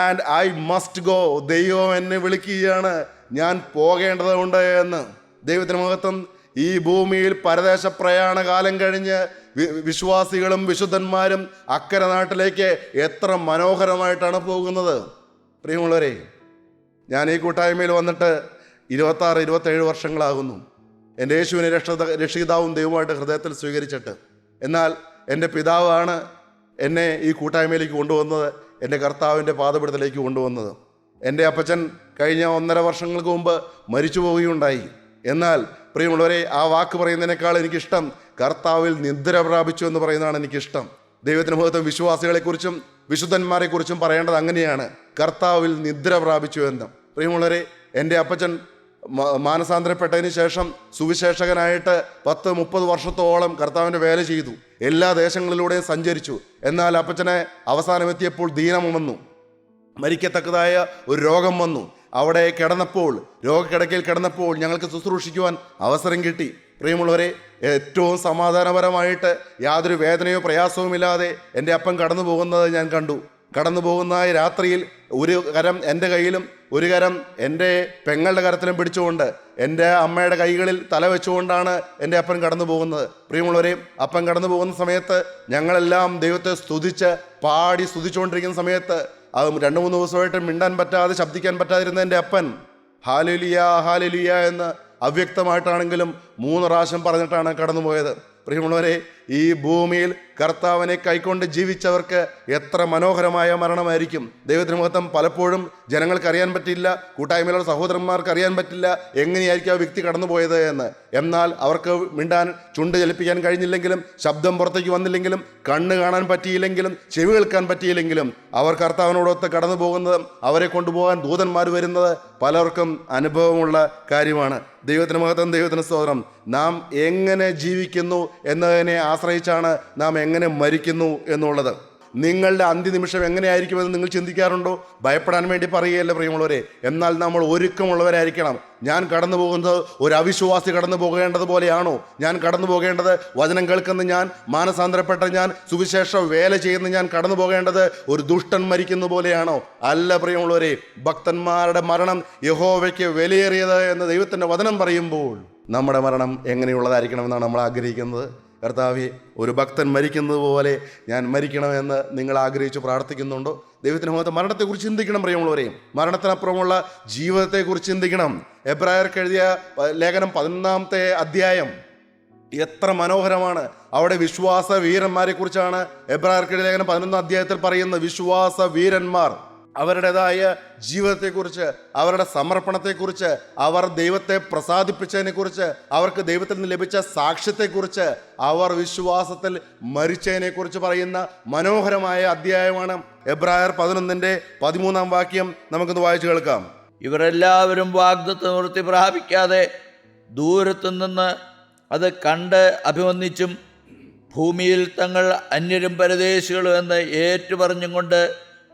and I must go. ദൈവം എന്നെ വിളിക്കുകയാണ്, ഞാൻ പോകേണ്ടതുണ്ട് എന്ന്. ദൈവത്തിന് മഹത്വം. ഈ ഭൂമിയിൽ പരദേശ പ്രയാണ കാലം കഴിഞ്ഞ് വിശ്വാസികളും വിശുദ്ധന്മാരും അക്കരെ നാട്ടിലേക്ക് എത്ര മനോഹരമായിട്ടാണ് പോകുന്നത്. പ്രിയമുള്ളവരെ, ഞാൻ ഈ കൂട്ടായ്മയിൽ വന്നിട്ട് 26-27 വർഷങ്ങളാകുന്നു. എൻ്റെ യേശുവിനെ രക്ഷിതാവും ദൈവമായിട്ട് ഹൃദയത്തിൽ സ്വീകരിച്ചിട്ട്. എന്നാൽ എൻ്റെ പിതാവാണ് എന്നെ ഈ കൂട്ടായ്മയിലേക്ക് കൊണ്ടുവന്നത്, എൻ്റെ കർത്താവിൻ്റെ പാദപീഠത്തിലേക്ക് കൊണ്ടുവന്നത്. എൻ്റെ അപ്പച്ചൻ കഴിഞ്ഞ 1.5 വർഷങ്ങൾക്ക് മുമ്പ് മരിച്ചു പോവുകയുണ്ടായി. എന്നാൽ പ്രിയമുള്ളവരെ, ആ വാക്ക് പറയുന്നതിനേക്കാൾ എനിക്കിഷ്ടം കർത്താവിൽ നിദ്ര പ്രാപിച്ചു എന്ന് പറയുന്നതാണ് എനിക്കിഷ്ടം. ദൈവത്തിന് മഹത്വം. വിശ്വാസികളെക്കുറിച്ചും വിശുദ്ധന്മാരെക്കുറിച്ചും പറയേണ്ടത് അങ്ങനെയാണ്, കർത്താവിൽ നിദ്ര പ്രാപിച്ചു എന്ന്. പ്രിയമുള്ളവരെ, എൻ്റെ അപ്പച്ചൻ മാനസാന്തരപ്പെട്ടതിന് ശേഷം സുവിശേഷകനായിട്ട് 10-30 വർഷത്തോളം കർത്താവിൻ്റെ വേല ചെയ്തു. എല്ലാ ദേശങ്ങളിലൂടെയും സഞ്ചരിച്ചു. എന്നാൽ അപ്പച്ചനെ അവസാനമെത്തിയപ്പോൾ ദീനം വന്നു, മരിക്കത്തക്കതായ ഒരു രോഗം വന്നു. അവിടെ കിടന്നപ്പോൾ, രോഗക്കിടക്കയിൽ കിടന്നപ്പോൾ ഞങ്ങൾക്ക് ശുശ്രൂഷിക്കുവാൻ അവസരം കിട്ടി. പ്രിയമുള്ളവരെ, ഏറ്റവും സമാധാനപരമായിട്ട് യാതൊരു വേദനയോ പ്രയാസവുമില്ലാതെ എൻ്റെ അപ്പൻ കടന്നു പോകുന്നത് ഞാൻ കണ്ടു. കടന്നു പോകുന്ന രാത്രിയിൽ ഒരു കരം എൻ്റെ കയ്യിലും ഒരു കരം എൻ്റെ പെങ്ങളുടെ കരത്തിലും പിടിച്ചുകൊണ്ട് എൻ്റെ അമ്മയുടെ കൈകളിൽ തല വെച്ചുകൊണ്ടാണ് എൻ്റെ അപ്പൻ കടന്നു പോകുന്നത്. പ്രിയമുള്ളവരെ, അപ്പൻ കടന്നു പോകുന്ന സമയത്ത് ഞങ്ങളെല്ലാം ദൈവത്തെ സ്തുതിച്ച് പാടി സ്തുതിച്ചുകൊണ്ടിരിക്കുന്ന സമയത്ത് 2-3 ദിവസമായിട്ട് മിണ്ടാൻ പറ്റാതെ ശബ്ദിക്കാൻ പറ്റാതിരുന്ന എൻ്റെ അപ്പൻ ഹാലേലുയ ഹാലേലുയ എന്ന് അവ്യക്തമായിട്ടാണെങ്കിലും 3 പ്രാവശ്യം പറഞ്ഞിട്ടാണ് കടന്നുപോയത്. പ്രിയമുള്ളവരെ, ഈ ഭൂമിയിൽ കർത്താവിനെ കൈക്കൊണ്ട് ജീവിച്ചവർക്ക് എത്ര മനോഹരമായ മരണമായിരിക്കും. ദൈവത്തിന് മഹത്വം. പലപ്പോഴും ജനങ്ങൾക്ക് അറിയാൻ പറ്റില്ല, കൂട്ടായ്മയിലുള്ള സഹോദരന്മാർക്ക് അറിയാൻ പറ്റില്ല എങ്ങനെയായിരിക്കും ആ വ്യക്തി കടന്നുപോയത് എന്ന്. എന്നാൽ അവർക്ക് മിണ്ടാൻ ചുണ്ട് ചലിപ്പിക്കാൻ കഴിഞ്ഞില്ലെങ്കിലും, ശബ്ദം പുറത്തേക്ക് വന്നില്ലെങ്കിലും, കണ്ണ് കാണാൻ പറ്റിയില്ലെങ്കിലും, ചെവി കേൾക്കാൻ പറ്റിയില്ലെങ്കിലും അവർ കർത്താവിനോടൊത്ത് കടന്നു പോകുന്നത്, അവരെ കൊണ്ടുപോകാൻ ദൂതന്മാർ വരുന്നത് പലർക്കും അനുഭവമുള്ള കാര്യമാണ്. ദൈവത്തിന് മഹത്വം, ദൈവത്തിന് സ്തോത്രം. നാം എങ്ങനെ ജീവിക്കുന്നു എന്നതിനെ ആശ്രയിച്ചാണ് നാം എങ്ങനെ മരിക്കുന്നു എന്നുള്ളത്. നിങ്ങളുടെ അന്ത്യനിമിഷം എങ്ങനെയായിരിക്കുമെന്ന് നിങ്ങൾ ചിന്തിക്കാറുണ്ടോ? ഭയപ്പെടാൻ വേണ്ടി പറയുകയല്ല പ്രിയമുള്ളവരെ, എന്നാൽ നമ്മൾ ഒരുക്കമുള്ളവരായിരിക്കണം. ഞാൻ കടന്നു പോകുന്നത് ഒരു അവിശ്വാസി കടന്നു പോകേണ്ടതുപോലെയാണോ? ഞാൻ കടന്നു പോകേണ്ടത് വചനം കേൾക്കുന്ന ഞാൻ, മാനസാന്തരപ്പെട്ട ഞാൻ, സുവിശേഷ വേല ചെയ്യുന്ന ഞാൻ കടന്നു പോകേണ്ടത് ഒരു ദുഷ്ടൻ മരിക്കുന്ന പോലെയാണോ? അല്ല പ്രിയമുള്ളവരെ, ഭക്തന്മാരുടെ മരണം യഹോവയ്ക്ക് വിലയേറിയത് എന്ന് ദൈവത്തിൻ്റെ വചനം പറയുമ്പോൾ നമ്മുടെ മരണം എങ്ങനെയുള്ളതായിരിക്കണമെന്നാണ് നമ്മൾ ആഗ്രഹിക്കുന്നത്. കർത്താവേ, ഒരു ഭക്തൻ മരിക്കുന്നത് പോലെ ഞാൻ മരിക്കണമെന്ന് നിങ്ങൾ ആഗ്രഹിച്ച് പ്രാർത്ഥിക്കുന്നുണ്ടോ? ദൈവത്തിന് മഹത്വം. മരണത്തെക്കുറിച്ച് ചിന്തിക്കണം പ്രിയമുള്ളവരെ, മരണത്തിനപ്പുറമുള്ള ജീവിതത്തെക്കുറിച്ച് ചിന്തിക്കണം. എബ്രായർക്ക് എഴുതിയ ലേഖനം 11-ാമത്തെ അധ്യായം എത്ര മനോഹരമാണ്. അവിടെ വിശ്വാസ വീരന്മാരെ കുറിച്ചാണ് എബ്രായർക്ക് എഴുതിയ ലേഖനം 11-ാം അധ്യായത്തിൽ പറയുന്നത്. വിശ്വാസ വീരന്മാർ അവരുടേതായ ജീവിതത്തെക്കുറിച്ച്, അവരുടെ സമർപ്പണത്തെക്കുറിച്ച്, അവർ ദൈവത്തെ പ്രസാദിപ്പിച്ചതിനെക്കുറിച്ച്, അവർക്ക് ദൈവത്തിൽ നിന്ന് ലഭിച്ച സാക്ഷ്യത്തെക്കുറിച്ച്, അവർ വിശ്വാസത്തിൽ മരിച്ചതിനെക്കുറിച്ച് പറയുന്ന മനോഹരമായ അധ്യായമാണ് എബ്രായർ 11-ന്റെ 13-ാം വാക്യം. നമുക്കൊന്ന് വായിച്ചു കേൾക്കാം. ഇവരെല്ലാവരും വാഗ്ദത്തം നിവൃത്തി പ്രാപിക്കാതെ ദൂരത്തു നിന്ന് അത് കണ്ട് അഭിവന്ദിച്ചും ഭൂമിയിൽ തങ്ങൾ അന്യരും പരദേശികളും എന്ന് ഏറ്റുപറഞ്ഞും കൊണ്ട്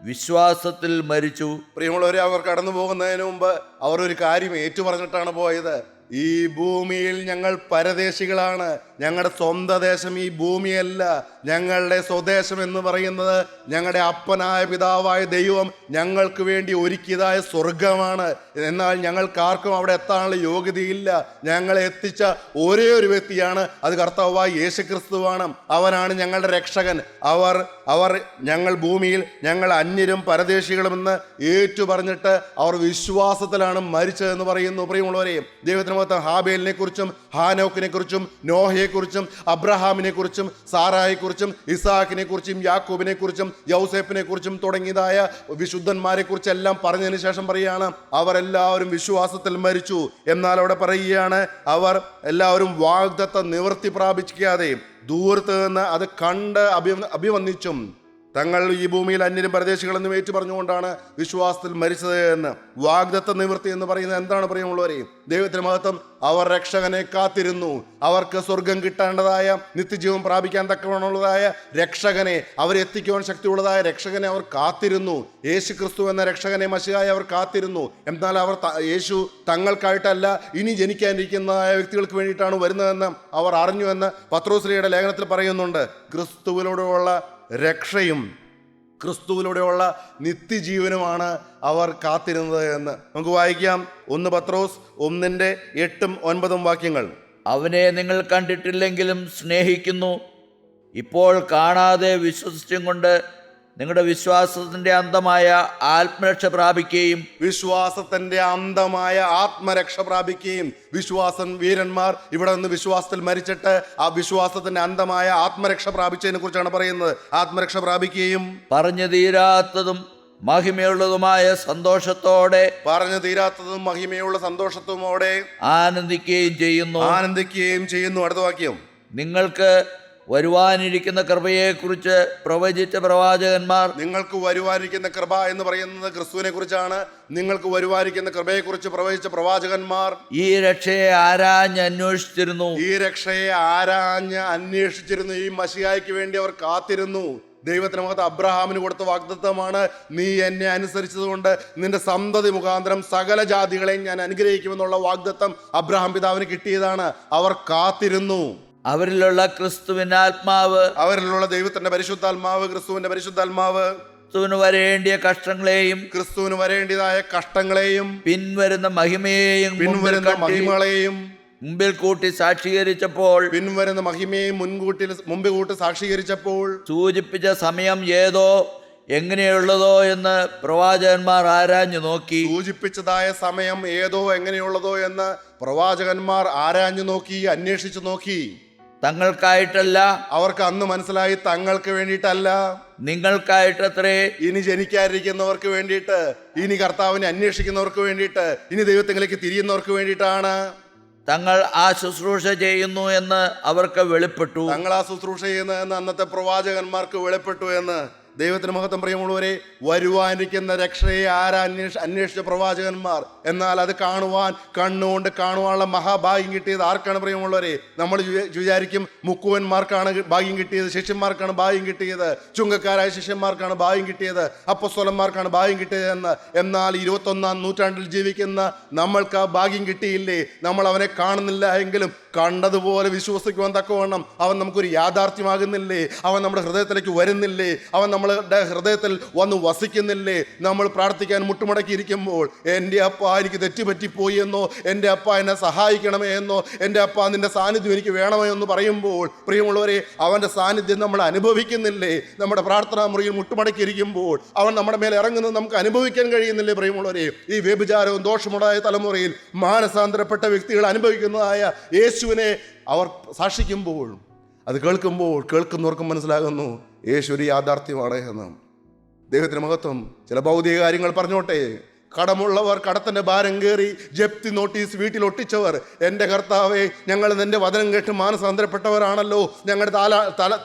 വിശ്വാസത്തിൽ മരിച്ചു. പ്രിയമുള്ളവരെ, അവർ കടന്നു പോകുന്നതിന് മുമ്പ് അവർ ഒരു കാര്യം ഏറ്റുപറഞ്ഞിട്ടാണ് പോയത്. ഈ ഭൂമിയിൽ ഞങ്ങൾ പരദേശികളാണ്. ഞങ്ങളുടെ സ്വന്തം ദേശം ഈ ഭൂമിയല്ല. ഞങ്ങളുടെ സ്വദേശം എന്ന് പറയുന്നത് ഞങ്ങളുടെ അപ്പനായ പിതാവായ ദൈവം ഞങ്ങൾക്ക് വേണ്ടി ഒരുക്കിയതായ സ്വർഗമാണ്. എന്നാൽ ഞങ്ങൾക്കാർക്കും അവിടെ എത്താനുള്ള യോഗ്യതയില്ല. ഞങ്ങളെ എത്തിച്ച ഒരേ ഒരു വ്യക്തിയാണ്, അത് കർത്താവായ യേശുക്രിസ്തുവാണ്. അവനാണ് ഞങ്ങളുടെ രക്ഷകൻ. അവർ ഞങ്ങൾ ഭൂമിയിൽ ഞങ്ങൾ അന്യരും പരദേശികളുമെന്ന് ഏറ്റുപറഞ്ഞിട്ട് അവർ വിശ്വാസത്തിലാണ് മരിച്ചതെന്ന് പറയുന്നു. പ്രിയമുള്ളവരെ, ദൈവത്തിന് ഹാബേലിനെ കുറിച്ചും ഹാനോക്കിനെ കുറിച്ചും നോഹയെ കുറിച്ചും അബ്രഹാമിനെ കുറിച്ചും സാറായെ കുറിച്ചും ഇസാക്കിനെ കുറിച്ചും യാക്കോബിനെ കുറിച്ചും യൗസേപ്പിനെ കുറിച്ചും തുടങ്ങിയതായ വിശുദ്ധന്മാരെ കുറിച്ചെല്ലാം പറഞ്ഞതിന് ശേഷം പറയുകയാണ് അവരെല്ലാവരും വിശ്വാസത്തിൽ മരിച്ചു. എന്നാൽ അവിടെ പറയുകയാണ് അവർ എല്ലാവരും വാഗ്ദത്തം നിവൃത്തി പ്രാപിക്കാതെ ദൂരത്ത് നിന്ന് അത് കണ്ട് അഭിവന്ദിച്ചും തങ്ങൾ ഈ ഭൂമിയിൽ അന്യരും പരദേശികളെന്നും ഏറ്റു പറഞ്ഞുകൊണ്ടാണ് വിശ്വാസത്തിൽ മരിച്ചത് എന്ന്. വാഗ്ദത്ത നിവൃത്തി എന്ന് പറയുന്നത് എന്താണ് പ്രിയമുള്ളവരെ? ദൈവത്തിന് മഹത്വം. അവർ രക്ഷകനെ കാത്തിരുന്നു. അവർക്ക് സ്വർഗം കിട്ടേണ്ടതായ, നിത്യജീവൻ പ്രാപിക്കാൻ തക്കവണ്ണമുള്ളതായ രക്ഷകനെ, അവരെത്തിക്കുവാൻ ശക്തിയുള്ളതായ രക്ഷകനെ അവർ കാത്തിരുന്നു. യേശു ക്രിസ്തു എന്ന രക്ഷകനെ, മശിഹായെ അവർ കാത്തിരുന്നു. എന്നാൽ അവർ യേശു തങ്ങൾക്കായിട്ടല്ല, ഇനി ജനിക്കാനിരിക്കുന്നതായ വ്യക്തികൾക്ക് വേണ്ടിയിട്ടാണ് വരുന്നതെന്ന് അവർ അറിഞ്ഞു എന്ന് പത്രോസ്ലീഹയുടെ ലേഖനത്തിൽ പറയുന്നുണ്ട്. ക്രിസ്തുവിലൂടെയുള്ള രക്ഷയും ക്രിസ്തുവിലൂടെയുള്ള നിത്യജീവനുമാണ് അവർ കാത്തിരുന്നത് എന്ന് നമുക്ക് വായിക്കാം. 1 പത്രോസ് 1-ന്റെ 8-9 വാക്യങ്ങൾ. അവനെ നിങ്ങൾ കണ്ടിട്ടില്ലെങ്കിലും സ്നേഹിക്കുന്നു. ഇപ്പോൾ കാണാതെ വിശ്വസിച്ചും കൊണ്ട് നിങ്ങളുടെ വിശ്വാസത്തിന്റെ അന്തമായ ആത്മരക്ഷ പ്രാപിക്കുകയും വിശ്വാസം വീരന്മാർ ഇവിടെ നിന്ന് വിശ്വാസത്തിൽ മരിച്ചിട്ട് ആ വിശ്വാസത്തിന്റെ അന്തമായ ആത്മരക്ഷ പ്രാപിച്ചതിനെ കുറിച്ചാണ് പറയുന്നത്. ആത്മരക്ഷ പ്രാപിക്കുകയും പറഞ്ഞു തീരാത്തതും മഹിമയുള്ളതുമായ സന്തോഷത്തോടെ സന്തോഷത്തോടെ ആനന്ദിക്കുകയും ചെയ്യുന്നു. അടുത്ത വാക്യം. നിങ്ങൾക്ക് വരുവാനിരിക്കുന്ന കൃപയെക്കുറിച്ച് പ്രവചിച്ച പ്രവാചകന്മാർ നിങ്ങൾക്ക് വരുവാനിരിക്കുന്ന കൃപ എന്ന് പറയുന്നത് ക്രിസ്തുവിനെ കുറിച്ചാണ്. നിങ്ങൾക്ക് വരുവാനിരിക്കുന്ന കൃപയെക്കുറിച്ച് പ്രവചിച്ച പ്രവാചകന്മാർ ഈ രക്ഷയെ ആരാഞ്ഞ് അന്വേഷിച്ചിരുന്നു. ഈ രക്ഷയെ ആരാഞ്ഞ് അന്വേഷിച്ചിരുന്നു. ഈ മശിഹായ്ക്ക് വേണ്ടി അവർ കാത്തിരുന്നു. ദൈവത്തിന് മഹത്വം. അബ്രഹാമിന് കൊടുത്ത വാഗ്ദത്തമാണ്, നീ എന്നെ അനുസരിച്ചതുകൊണ്ട് നിന്റെ സന്തതി മുഖാന്തരം സകല ജാതികളെയും ഞാൻ അനുഗ്രഹിക്കുമെന്നുള്ള വാഗ്ദത്തം അബ്രഹാം പിതാവിന് കിട്ടിയതാണ്. അവർ കാത്തിരുന്നു. അവരിലുള്ള ക്രിസ്തുവിന്റെ ആത്മാവ്, അവരിലുള്ള ദൈവത്തിന്റെ പരിശുദ്ധാത്മാവ്, ക്രിസ്തുവിന്റെ പരിശുദ്ധാത്മാവ് ക്രിസ്തുവിന് വരേണ്ടിയ കഷ്ടങ്ങളെയും ക്രിസ്തുവിന് വരേണ്ടതായ കഷ്ടങ്ങളെയും പിൻവരുന്ന മഹിമയെയും പിൻവരുന്ന മഹിമകളെയും മുമ്പിൽ കൂട്ടി സാക്ഷീകരിച്ചപ്പോൾ പിൻവരുന്ന മഹിമയും മുമ്പ് കൂട്ടി സാക്ഷീകരിച്ചപ്പോൾ സൂചിപ്പിച്ച സമയം ഏതോ എങ്ങനെയുള്ളതോ എന്ന് പ്രവാചകന്മാർ ആരാഞ്ഞു നോക്കി. സൂചിപ്പിച്ചതായ സമയം ഏതോ എങ്ങനെയുള്ളതോ എന്ന് പ്രവാചകന്മാർ ആരാഞ്ഞു നോക്കി, അന്വേഷിച്ചു നോക്കി. തങ്ങൾക്കായിട്ടല്ല, അവർക്ക് അന്ന് മനസ്സിലായി, തങ്ങൾക്ക് വേണ്ടിയിട്ടല്ല, നിങ്ങൾക്കായിട്ടത്രേ. ഇനി ജനിക്കാതിരിക്കുന്നവർക്ക് വേണ്ടിയിട്ട്, ഇനി കർത്താവിനെ അന്വേഷിക്കുന്നവർക്ക് വേണ്ടിയിട്ട്, ഇനി ദൈവത്തിലേക്ക് തിരിയുന്നവർക്ക് വേണ്ടിയിട്ടാണ്. തങ്ങൾ ആ ശുശ്രൂഷ ചെയ്യുന്നു എന്ന് അവർക്ക് വെളിപ്പെട്ടു. തങ്ങൾ ആ ശുശ്രൂഷ ചെയ്യുന്നതെന്ന് അന്നത്തെ പ്രവാചകന്മാർക്ക് വെളിപ്പെട്ടു എന്ന്. ദൈവത്തിന് മഹത്വം. പ്രിയമുള്ളവരെ, വരുവാനിരിക്കുന്ന രക്ഷയെ അന്വേഷിച്ച പ്രവാചകന്മാർ. എന്നാൽ അത് കാണുവാൻ, കണ്ണുകൊണ്ട് കാണുവാനുള്ള മഹാഭാഗ്യം കിട്ടിയത് ആർക്കാണ് പ്രിയമുള്ളവരെ? നമ്മൾ വിചാരിക്കും മുക്കുവന്മാർക്കാണ് ഭാഗ്യം കിട്ടിയത്, ശിഷ്യന്മാർക്കാണ് ഭാഗ്യം കിട്ടിയത്, ചുങ്കക്കാരായ ശിഷ്യന്മാർക്കാണ് ഭാഗ്യം കിട്ടിയത്, അപ്പോസ്തലന്മാർക്കാണ് ഭാഗ്യം കിട്ടിയത് എന്ന്. എന്നാൽ 21-ാം നൂറ്റാണ്ടിൽ ജീവിക്കുന്ന നമ്മൾക്ക് ആ ഭാഗ്യം കിട്ടിയില്ലേ? നമ്മൾ അവനെ കാണുന്നില്ല എങ്കിലും കണ്ടതുപോലെ വിശ്വസിക്കുവാൻ തക്കവണ്ണം അവൻ നമുക്കൊരു യാഥാർത്ഥ്യമാകുന്നില്ലേ? അവൻ നമ്മുടെ ഹൃദയത്തിലേക്ക് വരുന്നില്ലേ? അവൻ നമ്മളുടെ ഹൃദയത്തിൽ വന്ന് വസിക്കുന്നില്ലേ? നമ്മൾ പ്രാർത്ഥിക്കാൻ മുട്ടുമടക്കിയിരിക്കുമ്പോൾ, എൻ്റെ അപ്പ എനിക്ക് തെറ്റുപറ്റിപ്പോയി എന്നോ, എൻ്റെ അപ്പ എന്നെ സഹായിക്കണമേ എന്നോ, എൻ്റെ അപ്പ നിന്റെ സാന്നിധ്യം എനിക്ക് വേണമോ എന്ന് പറയുമ്പോൾ, പ്രിയമുള്ളവരെ, അവൻ്റെ സാന്നിധ്യം നമ്മൾ അനുഭവിക്കുന്നില്ലേ? നമ്മുടെ പ്രാർത്ഥനാ മുറിയിൽ മുട്ടുമടക്കിയിരിക്കുമ്പോൾ അവൻ നമ്മുടെ മേലെ ഇറങ്ങുന്നത് നമുക്ക് അനുഭവിക്കാൻ കഴിയുന്നില്ലേ? പ്രിയമുള്ളവരെ, ഈ വ്യഭിചാരവും ദോഷമുണ്ടായ തലമുറയിൽ മാനസാന്തരപ്പെട്ട വ്യക്തികൾ അനുഭവിക്കുന്നതായ യേശുവിനെ അവർ സാക്ഷിക്കുമ്പോൾ, അത് കേൾക്കുന്നവർക്കും മനസ്സിലാകുന്നു യേശു ഒരു യാഥാർത്ഥ്യമാണ് എന്ന്. ദൈവത്തിന് മഹത്വം. ചില ഭൗതിക കാര്യങ്ങൾ പറഞ്ഞോട്ടെ. കടമുള്ളവർ കടത്തിന്റെ ഭാരം കയറി ജപ്തി നോട്ടീസ് വീട്ടിൽ ഒട്ടിച്ചവർ, എൻ്റെ കർത്താവെ, ഞങ്ങൾ നിന്റെ വചനം കേട്ട് മാനസാന്തരപ്പെട്ടവരാണല്ലോ, ഞങ്ങളുടെ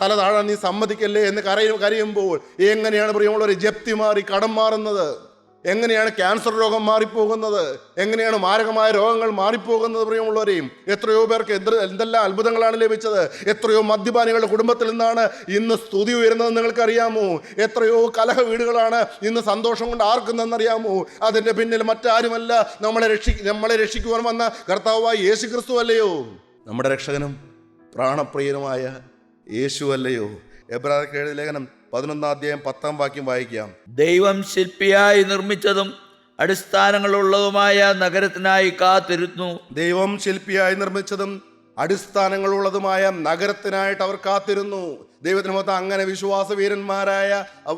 തല താഴാൻ നീ സമ്മതിക്കല്ലേ എന്ന് കരയുമ്പോൾ എങ്ങനെയാണ് പ്രിയമുള്ളവരെ ജപ്തി മാറി കടം മാറുന്നത്? എങ്ങനെയാണ് ക്യാൻസർ രോഗം മാറിപ്പോകുന്നത്? എങ്ങനെയാണ് മാരകമായ രോഗങ്ങൾ മാറിപ്പോകുന്നത്? പ്രിയമുള്ളവരെയും, എത്രയോ പേർക്ക് എന്തെല്ലാം അത്ഭുതങ്ങളാണ് ലഭിച്ചത്. എത്രയോ മദ്യപാനികളുടെ കുടുംബത്തിൽ നിന്നാണ് ഇന്ന് സ്തുതി ഉയരുന്നത് നിങ്ങൾക്കറിയാമോ? എത്രയോ കലഹ വീടുകളാണ് ഇന്ന് സന്തോഷം കൊണ്ട് ആർക്കുന്നതെന്നറിയാമോ? അതിൻ്റെ പിന്നിൽ മറ്റാരുമല്ല, നമ്മളെ രക്ഷിക്കുവാൻ വന്ന കർത്താവായ യേശു ക്രിസ്തു അല്ലയോ? നമ്മുടെ രക്ഷകനും പ്രാണപ്രിയനുമായ യേശു അല്ലയോ? എബ്രായർക്ക് എഴുതിയ ലേഖനം 11-ാം അധ്യായം 10-ാം വാക്യം വായിക്കാം. ദൈവം ശില്പിയായി നിർമ്മിച്ചതും അടിസ്ഥാനങ്ങളുള്ളതുമായ നഗരത്തിനായി കാത്തിരുന്നു. ദൈവം ശില്പിയായി നിർമ്മിച്ചതും അടിസ്ഥാനങ്ങളുള്ളതുമായ നഗരത്തിനായിട്ട് അവർ കാത്തിരുന്നു. ദൈവത്തിന് മൊത്തം. അങ്ങനെ വിശ്വാസവീരന്മാരായ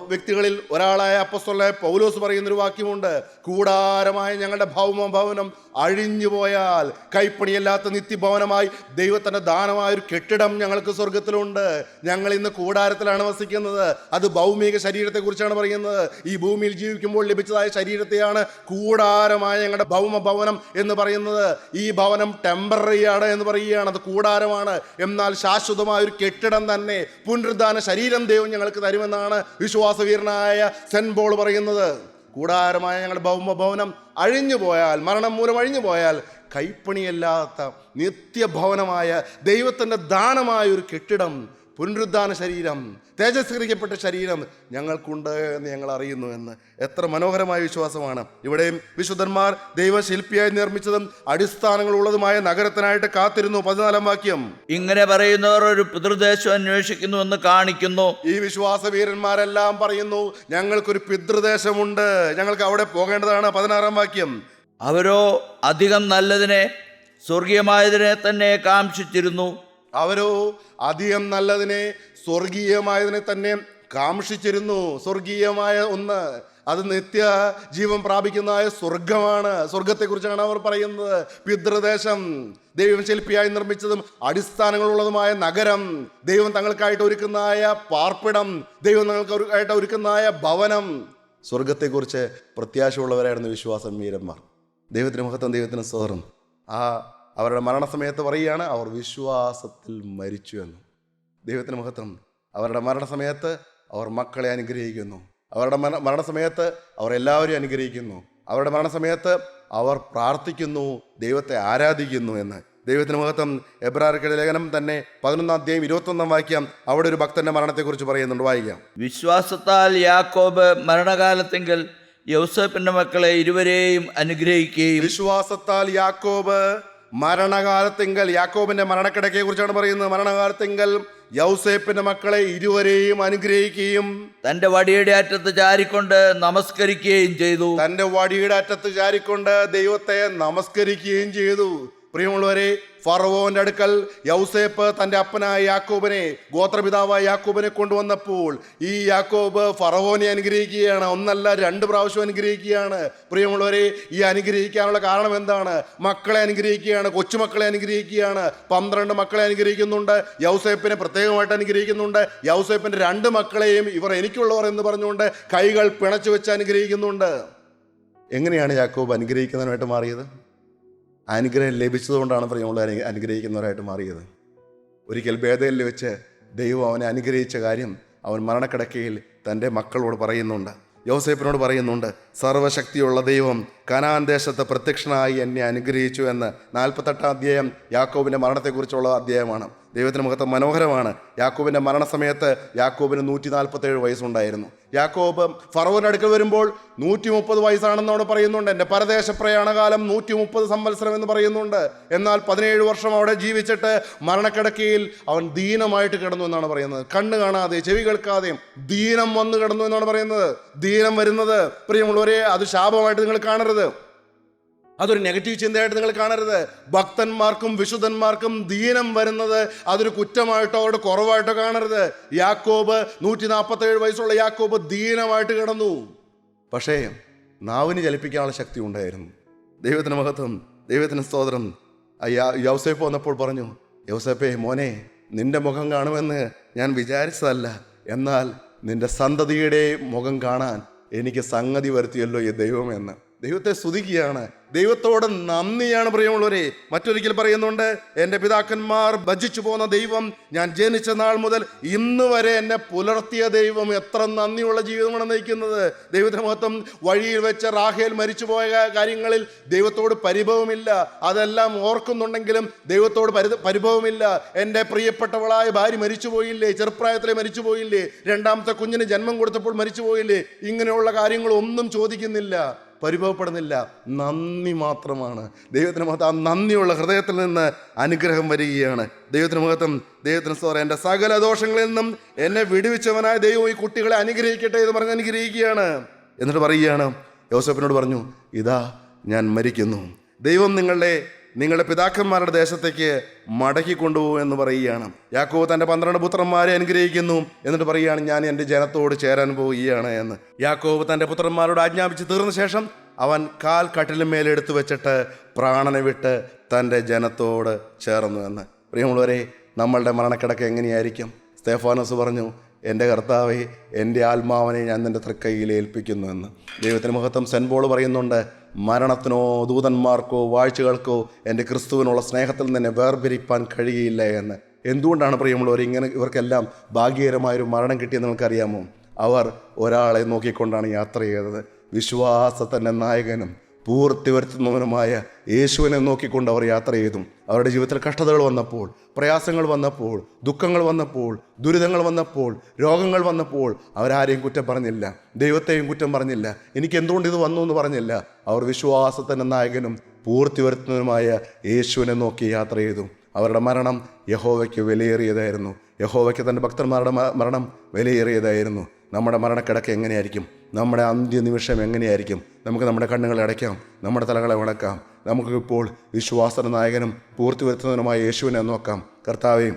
വ്യക്തികളിൽ ഒരാളായ അപ്പോസ്തലനായ പൗലോസ് പറയുന്നൊരു വാക്യമുണ്ട്, കൂടാരമായ ഞങ്ങളുടെ ഭൗമഭവനം അഴിഞ്ഞുപോയാൽ കൈപ്പണിയല്ലാത്ത നിത്യഭവനമായി ദൈവത്തിന്റെ ദാനമായ ഒരു കെട്ടിടം ഞങ്ങൾക്ക് സ്വർഗത്തിലുണ്ട്. ഞങ്ങൾ ഇന്ന് കൂടാരത്തിലാണ് വസിക്കുന്നത്. അത് ഭൗമിക ശരീരത്തെക്കുറിച്ചാണ് പറയുന്നത്. ഈ ഭൂമിയിൽ ജീവിക്കുമ്പോൾ ലഭിച്ചതായ ശരീരത്തെയാണ് കൂടാരമായ ഞങ്ങളുടെ ഭൗമഭവനം എന്ന് പറയുന്നത്. ഈ ഭവനം ടെമ്പററി ആണ് എന്ന് പറയുകയാണ്. അത് കൂടാരമാണ്, എന്നാൽ ശാശ്വതമായ ഒരു കെട്ടിടം തന്നെ, പുനരുദ്ധാന ശരീരം ദൈവം ഞങ്ങൾക്ക് തരുമെന്നാണ് വിശ്വാസവീരനായ സെന്റ് പോൾ പറയുന്നത്. കൂടാരമായ ഞങ്ങളുടെ ഭൗമഭവനം അഴിഞ്ഞു പോയാൽ, മരണം മൂലം അഴിഞ്ഞു പോയാൽ, കൈപ്പണിയല്ലാത്ത നിത്യഭവനമായ ദൈവത്തിൻ്റെ ദാനമായ ഒരു കെട്ടിടം, പുനരുദ്ധാന ശരീരം, തേജസ്കരിക്കപ്പെട്ട ശരീരം ഞങ്ങൾക്കുണ്ട് എന്ന് ഞങ്ങൾ അറിയുന്നു എന്ന്. എത്ര മനോഹരമായ വിശ്വാസമാണ്! ഇവിടെയും വിശുദ്ധന്മാർ ദൈവശില്പിയായി നിർമ്മിച്ചതും അടിസ്ഥാനങ്ങളുള്ളതുമായ നഗരത്തിനായിട്ട് കാത്തിരുന്നു. 14-ാം വാക്യം. ഇങ്ങനെ പറയുന്നവർ ഒരു പിതൃദേശം അന്വേഷിക്കുന്നു എന്ന് കാണിക്കുന്നു. ഈ വിശ്വാസവീരന്മാരെല്ലാം പറയുന്നു, ഞങ്ങൾക്കൊരു പിതൃദേശമുണ്ട്, ഞങ്ങൾക്ക് അവിടെ പോകേണ്ടതാണ്. 16-ാം വാക്യം. അവരോ അധികം നല്ലതിനെ, സ്വർഗീയമായതിനെ തന്നെ കാംക്ഷിച്ചിരുന്നു. അവരോ അധികം നല്ലതിനെ, സ്വർഗീയമായതിനെ തന്നെ കാംക്ഷിച്ചിരുന്നു. സ്വർഗീയമായ ഒന്ന്, അത് നിത്യ ജീവൻ പ്രാപിക്കുന്നതായ സ്വർഗമാണ്. സ്വർഗത്തെക്കുറിച്ചാണ് അവർ പറയുന്നത്. പിതൃദേശം, ദൈവം ശില്പിയായി നിർമ്മിച്ചതും അടിസ്ഥാനങ്ങളുള്ളതുമായ നഗരം, ദൈവം തങ്ങൾക്കായിട്ട് ഒരുക്കുന്നതായ പാർപ്പിടം, ദൈവം തങ്ങൾക്കായിട്ട് ഒരുക്കുന്നതായ ഭവനം, സ്വർഗത്തെക്കുറിച്ച് പ്രത്യാശയുള്ളവരായിരുന്നു വിശ്വാസം വീരന്മാർ. ദൈവത്തിന് മഹത്വം, ദൈവത്തിന് സ്തോത്രം. അവരുടെ മരണസമയത്ത് പറയുകയാണ്, അവർ വിശ്വാസത്തിൽ മരിച്ചു എന്ന്. ദൈവത്തിന് മഹത്വം. അവരുടെ മരണസമയത്ത് അവർ മക്കളെ അനുഗ്രഹിക്കുന്നു. അവരുടെ മരണസമയത്ത് അവർ എല്ലാവരെയും അനുഗ്രഹിക്കുന്നു. അവരുടെ മരണസമയത്ത് അവർ പ്രാർത്ഥിക്കുന്നു, ദൈവത്തെ ആരാധിക്കുന്നു എന്ന്. ദൈവത്തിന് മഹത്വം. എബ്രായർക്കെഴുതിയ ലേഖനം തന്നെ 11 അധ്യായം 21 വാക്യം അവിടെ ഒരു ഭക്തന്റെ മരണത്തെക്കുറിച്ച് പറയുന്നുണ്ട്. വായിക്കാം. വിശ്വാസത്താൽ യാക്കോബ് മരണകാലത്തെങ്കിൽ യൗസേപ്പിന്റെ മക്കളെ ഇരുവരെയും അനുഗ്രഹിക്കുകയും. വിശ്വാസത്താൽ യാക്കോബ് മരണകാലത്തെങ്കൽ, യാക്കോബിന്റെ മരണക്കിടക്കയെ കുറിച്ചാണ് പറയുന്നത്. മരണകാലത്തെങ്കൽ യൗസേപ്പിന്റെ മക്കളെ ഇരുവരെയും അനുഗ്രഹിക്കുകയും തന്റെ വടിയുടെ അറ്റത്ത് ചാരിക്കൊണ്ട് നമസ്കരിക്കുകയും ചെയ്തു. തന്റെ വടിയുടെ അറ്റത്ത് ചാരിക്കൊണ്ട് ദൈവത്തെ നമസ്കരിക്കുകയും ചെയ്തു. പ്രിയമുള്ളവരെ, ഫറവോന്റെ അടുക്കൽ യൗസേപ്പ് തന്റെ അപ്പനായ യാക്കോബിനെ, ഗോത്രപിതാവായ യാക്കോബിനെ കൊണ്ടുവന്നപ്പോൾ ഈ യാക്കോബ് ഫറവോനെ അനുഗ്രഹിക്കുകയാണ്. 1 അല്ല 2 പ്രാവശ്യം അനുഗ്രഹിക്കുകയാണ്. പ്രിയമുള്ളവരെ, ഈ അനുഗ്രഹിക്കാനുള്ള കാരണം എന്താണ്? മക്കളെ അനുഗ്രഹിക്കുകയാണ്, കൊച്ചുമക്കളെ അനുഗ്രഹിക്കുകയാണ്. 12 മക്കളെ അനുഗ്രഹിക്കുന്നുണ്ട്. യൗസേപ്പിനെ പ്രത്യേകമായിട്ട് അനുഗ്രഹിക്കുന്നുണ്ട്. യൗസേപ്പിന്റെ 2 മക്കളെയും ഇവർ എനിക്കുള്ളവർ എന്ന് പറഞ്ഞുകൊണ്ട് കൈകൾ പിണച്ചു വെച്ച് അനുഗ്രഹിക്കുന്നുണ്ട്. എങ്ങനെയാണ് യാക്കോബ് അനുഗ്രഹിക്കുന്നതിനായിട്ട് മാറിയത്? അനുഗ്രഹം ലഭിച്ചതുകൊണ്ടാണ് പ്രിയമുള്ളവർ അനുഗ്രഹിക്കുന്നവരായിട്ട് മാറിയത്. ഒരിക്കൽ ബേഥേലിൽ വെച്ച് ദൈവം അവനെ അനുഗ്രഹിച്ച കാര്യം അവൻ മരണക്കിടക്കയിൽ തൻ്റെ മക്കളോട് പറയുന്നുണ്ട്, യോസേപ്പിനോട് പറയുന്നുണ്ട്. സർവശക്തിയുള്ള ദൈവം കനാൻ ദേശത്ത് പ്രത്യക്ഷനായി എന്നെ അനുഗ്രഹിച്ചു എന്ന്. 48 അധ്യായം യാക്കോബിൻ്റെ മരണത്തെക്കുറിച്ചുള്ള അധ്യായമാണ്. ദൈവത്തിന് മഹത്വം. മനോഹരമാണ്. യാക്കോബിൻ്റെ മരണസമയത്ത് യാക്കോബിന് 147 വയസ്സുണ്ടായിരുന്നു. യാക്കോബ് ഫറവോന്റെ അടുക്കൽ വരുമ്പോൾ 130 വയസ്സാണെന്ന് അവിടെ പറയുന്നുണ്ട്. എൻ്റെ പരദേശ പ്രയാണകാലം 130 സംവത്സരം എന്ന് പറയുന്നുണ്ട്. എന്നാൽ 17 വർഷം അവിടെ ജീവിച്ചിട്ട് മരണക്കിടക്കയിൽ അവൻ ദീനമായിട്ട് കിടന്നു എന്നാണ് പറയുന്നത്. കണ്ണ് കാണാതെ, ചെവി കേൾക്കാതെയും ദീനം വന്നു കിടന്നു എന്നാണ് പറയുന്നത്. ദീനം വരുന്നത് പ്രിയമുള്ളവരെ, അത് ശാപമായിട്ട് നിങ്ങൾ കാണരുത്. അതൊരു നെഗറ്റീവ് ചിന്തയായിട്ട് നിങ്ങൾ കാണരുത്. ഭക്തന്മാർക്കും വിശുദ്ധന്മാർക്കും ദീനം വരുന്നത് അതൊരു കുറ്റമായിട്ടോ അവരുടെ കുറവായിട്ടോ കാണരുത്. യാക്കോബ് 147 വയസ്സുള്ള യാക്കോബ് ദീനമായിട്ട് കിടന്നു. പക്ഷേ നാവിന് ചലിപ്പിക്കാനുള്ള ശക്തി ഉണ്ടായിരുന്നു. ദൈവത്തിന് മഹത്വം, ദൈവത്തിന് സ്തോത്രം. യൗസേപ്പ് വന്നപ്പോൾ പറഞ്ഞു, യൗസേപ്പേ മോനെ, നിന്റെ മുഖം കാണുമെന്ന് ഞാൻ വിചാരിച്ചതല്ല, എന്നാൽ നിന്റെ സന്തതിയുടെ മുഖം കാണാൻ എനിക്ക് സംഗതി വരുത്തിയല്ലോ ഈ ദൈവമെന്ന്. ദൈവത്തെ സ്തുതിക്കുകയാണ്, ദൈവത്തോട് നന്ദിയാണ് പ്രിയമുള്ളവരെ. മറ്റൊരിക്കൽ പറയുന്നുണ്ട്, എൻ്റെ പിതാക്കന്മാർ ഭജിച്ചു പോന്ന ദൈവം, ഞാൻ ജനിച്ച നാൾ മുതൽ ഇന്ന് വരെ എന്നെ പുലർത്തിയ ദൈവം. എത്ര നന്ദിയുള്ള ജീവിതമാണ് നയിക്കുന്നത്. ദൈവത്തിന് മഹത്വം. വഴിയിൽ വെച്ച് റാഹേൽ മരിച്ചുപോയ കാര്യങ്ങളിൽ ദൈവത്തോട് പരിഭവമില്ല. അതെല്ലാം ഓർക്കുന്നുണ്ടെങ്കിലും ദൈവത്തോട് പരിഭവമില്ല. എൻ്റെ പ്രിയപ്പെട്ടവളായ ഭാര്യ മരിച്ചുപോയില്ലേ, ചെറുപ്രായത്തിലെ മരിച്ചുപോയില്ലേ, 2ാമത്തെ കുഞ്ഞിന് ജന്മം കൊടുത്തപ്പോൾ മരിച്ചുപോയില്ലേ, ഇങ്ങനെയുള്ള കാര്യങ്ങളൊന്നും ചോദിക്കുന്നില്ല, പരിഭവപ്പെടുന്നില്ല. നന്ദി മാത്രമാണ്. ദൈവത്തിന് മഹത്വം. ആ നന്ദിയുള്ള ഹൃദയത്തിൽ നിന്ന് അനുഗ്രഹം വരികയാണ്. ദൈവത്തിന് മഹത്വം, ദൈവത്തിന് സ്തോത്രം. എൻ്റെ സകല ദോഷങ്ങളിൽ നിന്നും എന്നെ വിടുവിച്ചവനായ ദൈവം ഈ കുട്ടികളെ അനുഗ്രഹിക്കട്ടെ എന്ന് പറഞ്ഞ് അനുഗ്രഹിക്കുകയാണ്. എന്നിട്ട് പറയുകയാണ്, യോസേപ്പിനോട് പറഞ്ഞു, ഇതാ ഞാൻ മരിക്കുന്നു, ദൈവം നിങ്ങളുടെ പിതാക്കന്മാരുടെ ദേശത്തേക്ക് മടക്കി കൊണ്ടുപോകും എന്ന് പറയുകയാണ്. യാക്കോബ് തൻ്റെ 12 പുത്രന്മാരെ അനുഗ്രഹിക്കുന്നു. എന്നിട്ട് പറയുകയാണ്, ഞാൻ എൻ്റെ ജനത്തോട് ചേരാൻ പോവുകയാണ് എന്ന്. യാക്കോബ് തൻ്റെ പുത്രന്മാരോട് ആജ്ഞാപിച്ച് തീർന്ന ശേഷം അവൻ കാൽ കട്ടിലിന്മേൽ എടുത്തു വെച്ചിട്ട് പ്രാണനെ വിട്ട് തൻ്റെ ജനത്തോട് ചേർന്നു എന്ന്. പ്രിയമുള്ളവരെ, നമ്മളുടെ മരണക്കിടക്ക് എങ്ങനെയായിരിക്കും? സ്തേഫാനോസ് പറഞ്ഞു, എൻ്റെ കർത്താവേ, എൻ്റെ ആത്മാവിനെ ഞാൻ നിൻ്റെ തൃക്കൈയിൽ ഏൽപ്പിക്കുന്നു എന്ന്. ദൈവത്തിന് മഹത്വം. സെൻറ്റ് പോൾ പറയുന്നുണ്ട്, മരണത്തിനോ ദൂതന്മാർക്കോ വാഴ്ചകൾക്കോ എൻ്റെ ക്രിസ്തുവിനുള്ള സ്നേഹത്തിൽ നിന്നെ വേർപിരിപ്പാൻ കഴിയില്ല എന്ന്. എന്തുകൊണ്ടാണ് പ്രിയമുള്ളവർ ഇവർക്കെല്ലാം ഭാഗ്യകരമായൊരു മരണം കിട്ടിയെന്ന് നിങ്ങൾക്കറിയാമോ? അവർ ഒരാളെ നോക്കിക്കൊണ്ടാണ് യാത്ര ചെയ്തത്. വിശ്വാസത്തിൻ്റെ നായകനും പൂർത്തി വരുത്തുന്നവനുമായ യേശുവിനെ നോക്കിക്കൊണ്ട് അവർ യാത്ര ചെയ്തു. അവരുടെ ജീവിതത്തിൽ കഷ്ടതകൾ വന്നപ്പോൾ, പ്രയാസങ്ങൾ വന്നപ്പോൾ, ദുഃഖങ്ങൾ വന്നപ്പോൾ, ദുരിതങ്ങൾ വന്നപ്പോൾ, രോഗങ്ങൾ വന്നപ്പോൾ അവരാരെയും കുറ്റം പറഞ്ഞില്ല, ദൈവത്തെയും കുറ്റം പറഞ്ഞില്ല, എനിക്ക് എന്തുകൊണ്ട് ഇത് വന്നു എന്ന് പറഞ്ഞില്ല. അവർ വിശ്വാസത്തിൻ്റെ നായകനും പൂർത്തി വരുത്തുന്നതിനുമായ യേശുവിനെ നോക്കി യാത്ര ചെയ്തു. അവരുടെ മരണം യഹോവയ്ക്ക് വിലയേറിയതായിരുന്നു. യഹോവയ്ക്ക് തൻ്റെ ഭക്തന്മാരുടെ മരണം വിലയേറിയതായിരുന്നു. നമ്മുടെ മരണക്കിടക്ക് എങ്ങനെയായിരിക്കും? നമ്മുടെ അന്ത്യനിമിഷം എങ്ങനെയായിരിക്കും? നമുക്ക് നമ്മുടെ കണ്ണുകളെ അടയ്ക്കാം, നമ്മുടെ തലകളെ വണക്കാം. നമുക്ക് ഇപ്പോൾ വിശ്വാസ നായകനും പൂർത്തി വരുത്തുന്നതിനുമായ യേശുവിനെ നോക്കാം. കർത്താവേ,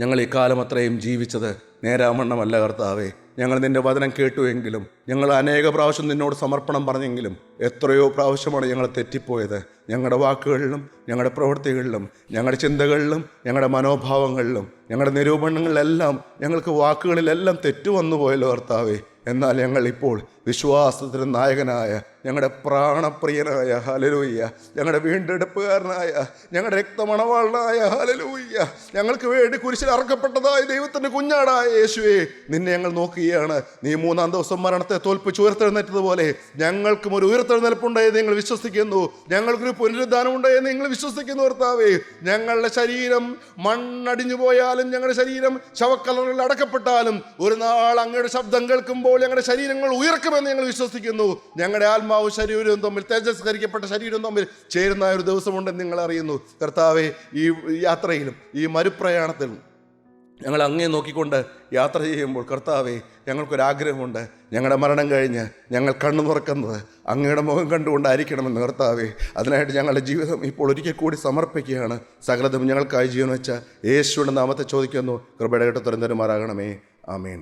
ഞങ്ങൾ ഈ കാലം അത്രയും ജീവിച്ചത് നേരാമണ്ണമല്ല കർത്താവേ. ഞങ്ങൾ നിൻ്റെ വചനം കേട്ടുവെങ്കിലും, ഞങ്ങൾ അനേക പ്രാവശ്യം നിന്നോട് സമർപ്പണം പറഞ്ഞെങ്കിലും എത്രയോ പ്രാവശ്യമാണ് ഞങ്ങൾ തെറ്റിപ്പോയത്. ഞങ്ങളുടെ വാക്കുകളിലും ഞങ്ങളുടെ പ്രവൃത്തികളിലും ഞങ്ങളുടെ ചിന്തകളിലും ഞങ്ങളുടെ മനോഭാവങ്ങളിലും ഞങ്ങളുടെ നിരൂപണങ്ങളിലെല്ലാം ഞങ്ങൾക്ക് വാക്കുകളിലെല്ലാം തെറ്റുവന്നു പോയല്ലോ കർത്താവേ. എന്നാൽ ഞങ്ങൾ ഇപ്പോൾ വിശ്വാസത്തിന് നായകനായ ഞങ്ങളുടെ പ്രാണപ്രിയനായ ഹല്ലേലൂയ, ഞങ്ങളുടെ വീണ്ടെടുപ്പുകാരനായ ഞങ്ങളുടെ രക്തമണവാളനായ ഹല്ലേലൂയ, ഞങ്ങൾക്ക് വേണ്ടി കുരിശിൽ അറക്കപ്പെട്ടതായ ദൈവത്തിൻ്റെ കുഞ്ഞാടായ യേശുവേ, നിന്നെ ഞങ്ങൾ നോക്കുകയാണ്. നീ 3-ാം ദിവസം മരണത്തെ തോൽപ്പിച്ച് ഉയർത്തെഴുന്നേറ്റതുപോലെ ഞങ്ങൾക്കും ഒരു ഉയർത്തെഴുന്നേൽപ്പുണ്ടായെന്ന് നിങ്ങൾ വിശ്വസിക്കുന്നു. ഞങ്ങൾക്കൊരു പുനരുദ്ധാനം ഉണ്ടായെന്ന് നിങ്ങൾ വിശ്വസിക്കുന്നു കർത്താവേ. ഞങ്ങളുടെ ശരീരം മണ്ണടിഞ്ഞു പോയാലും, ഞങ്ങളുടെ ശരീരം ശവക്കല്ലറിൽ അടക്കപ്പെട്ടാലും, ഒരു നാൾ അങ്ങയുടെ ശബ്ദം കേൾക്കുമ്പോൾ ഞങ്ങളുടെ ശരീരങ്ങൾ ഉയർക്കുമെന്ന് ഞങ്ങൾ വിശ്വസിക്കുന്നു. ഞങ്ങളുടെ ആത്മാവും ശരീരവും തമ്മിൽ, തേജസ്കരിക്കപ്പെട്ട ശരീരവും തമ്മിൽ ചേരുന്ന ഒരു ദിവസമുണ്ടെന്ന് നിങ്ങൾ അറിയുന്നു കർത്താവേ. ഈ യാത്രയിലും ഈ മരുപ്രയാണത്തിലും ഞങ്ങൾ അങ്ങേ നോക്കിക്കൊണ്ട് യാത്ര ചെയ്യുമ്പോൾ കർത്താവേ, ഞങ്ങൾക്കൊരാഗ്രഹമുണ്ട്. ഞങ്ങളുടെ മരണം കഴിഞ്ഞ് ഞങ്ങൾ കണ്ണു തുറക്കുന്നത് അങ്ങയുടെ മുഖം കണ്ടുകൊണ്ടായിരിക്കണമെന്ന് കർത്താവേ. അതിനായിട്ട് ഞങ്ങളുടെ ജീവിതം ഇപ്പോൾ ഒരിക്കൽ കൂടി സമർപ്പിക്കുകയാണ്. സകലതും ഞങ്ങൾക്കായി ജീവൻ വെച്ച യേശുവിൻ്റെ നാമത്തെ ചോദിക്കുന്നു. കൃപയുടെ കേട്ട് തുറന്നരുമാറാകണമേ. ആമേൻ.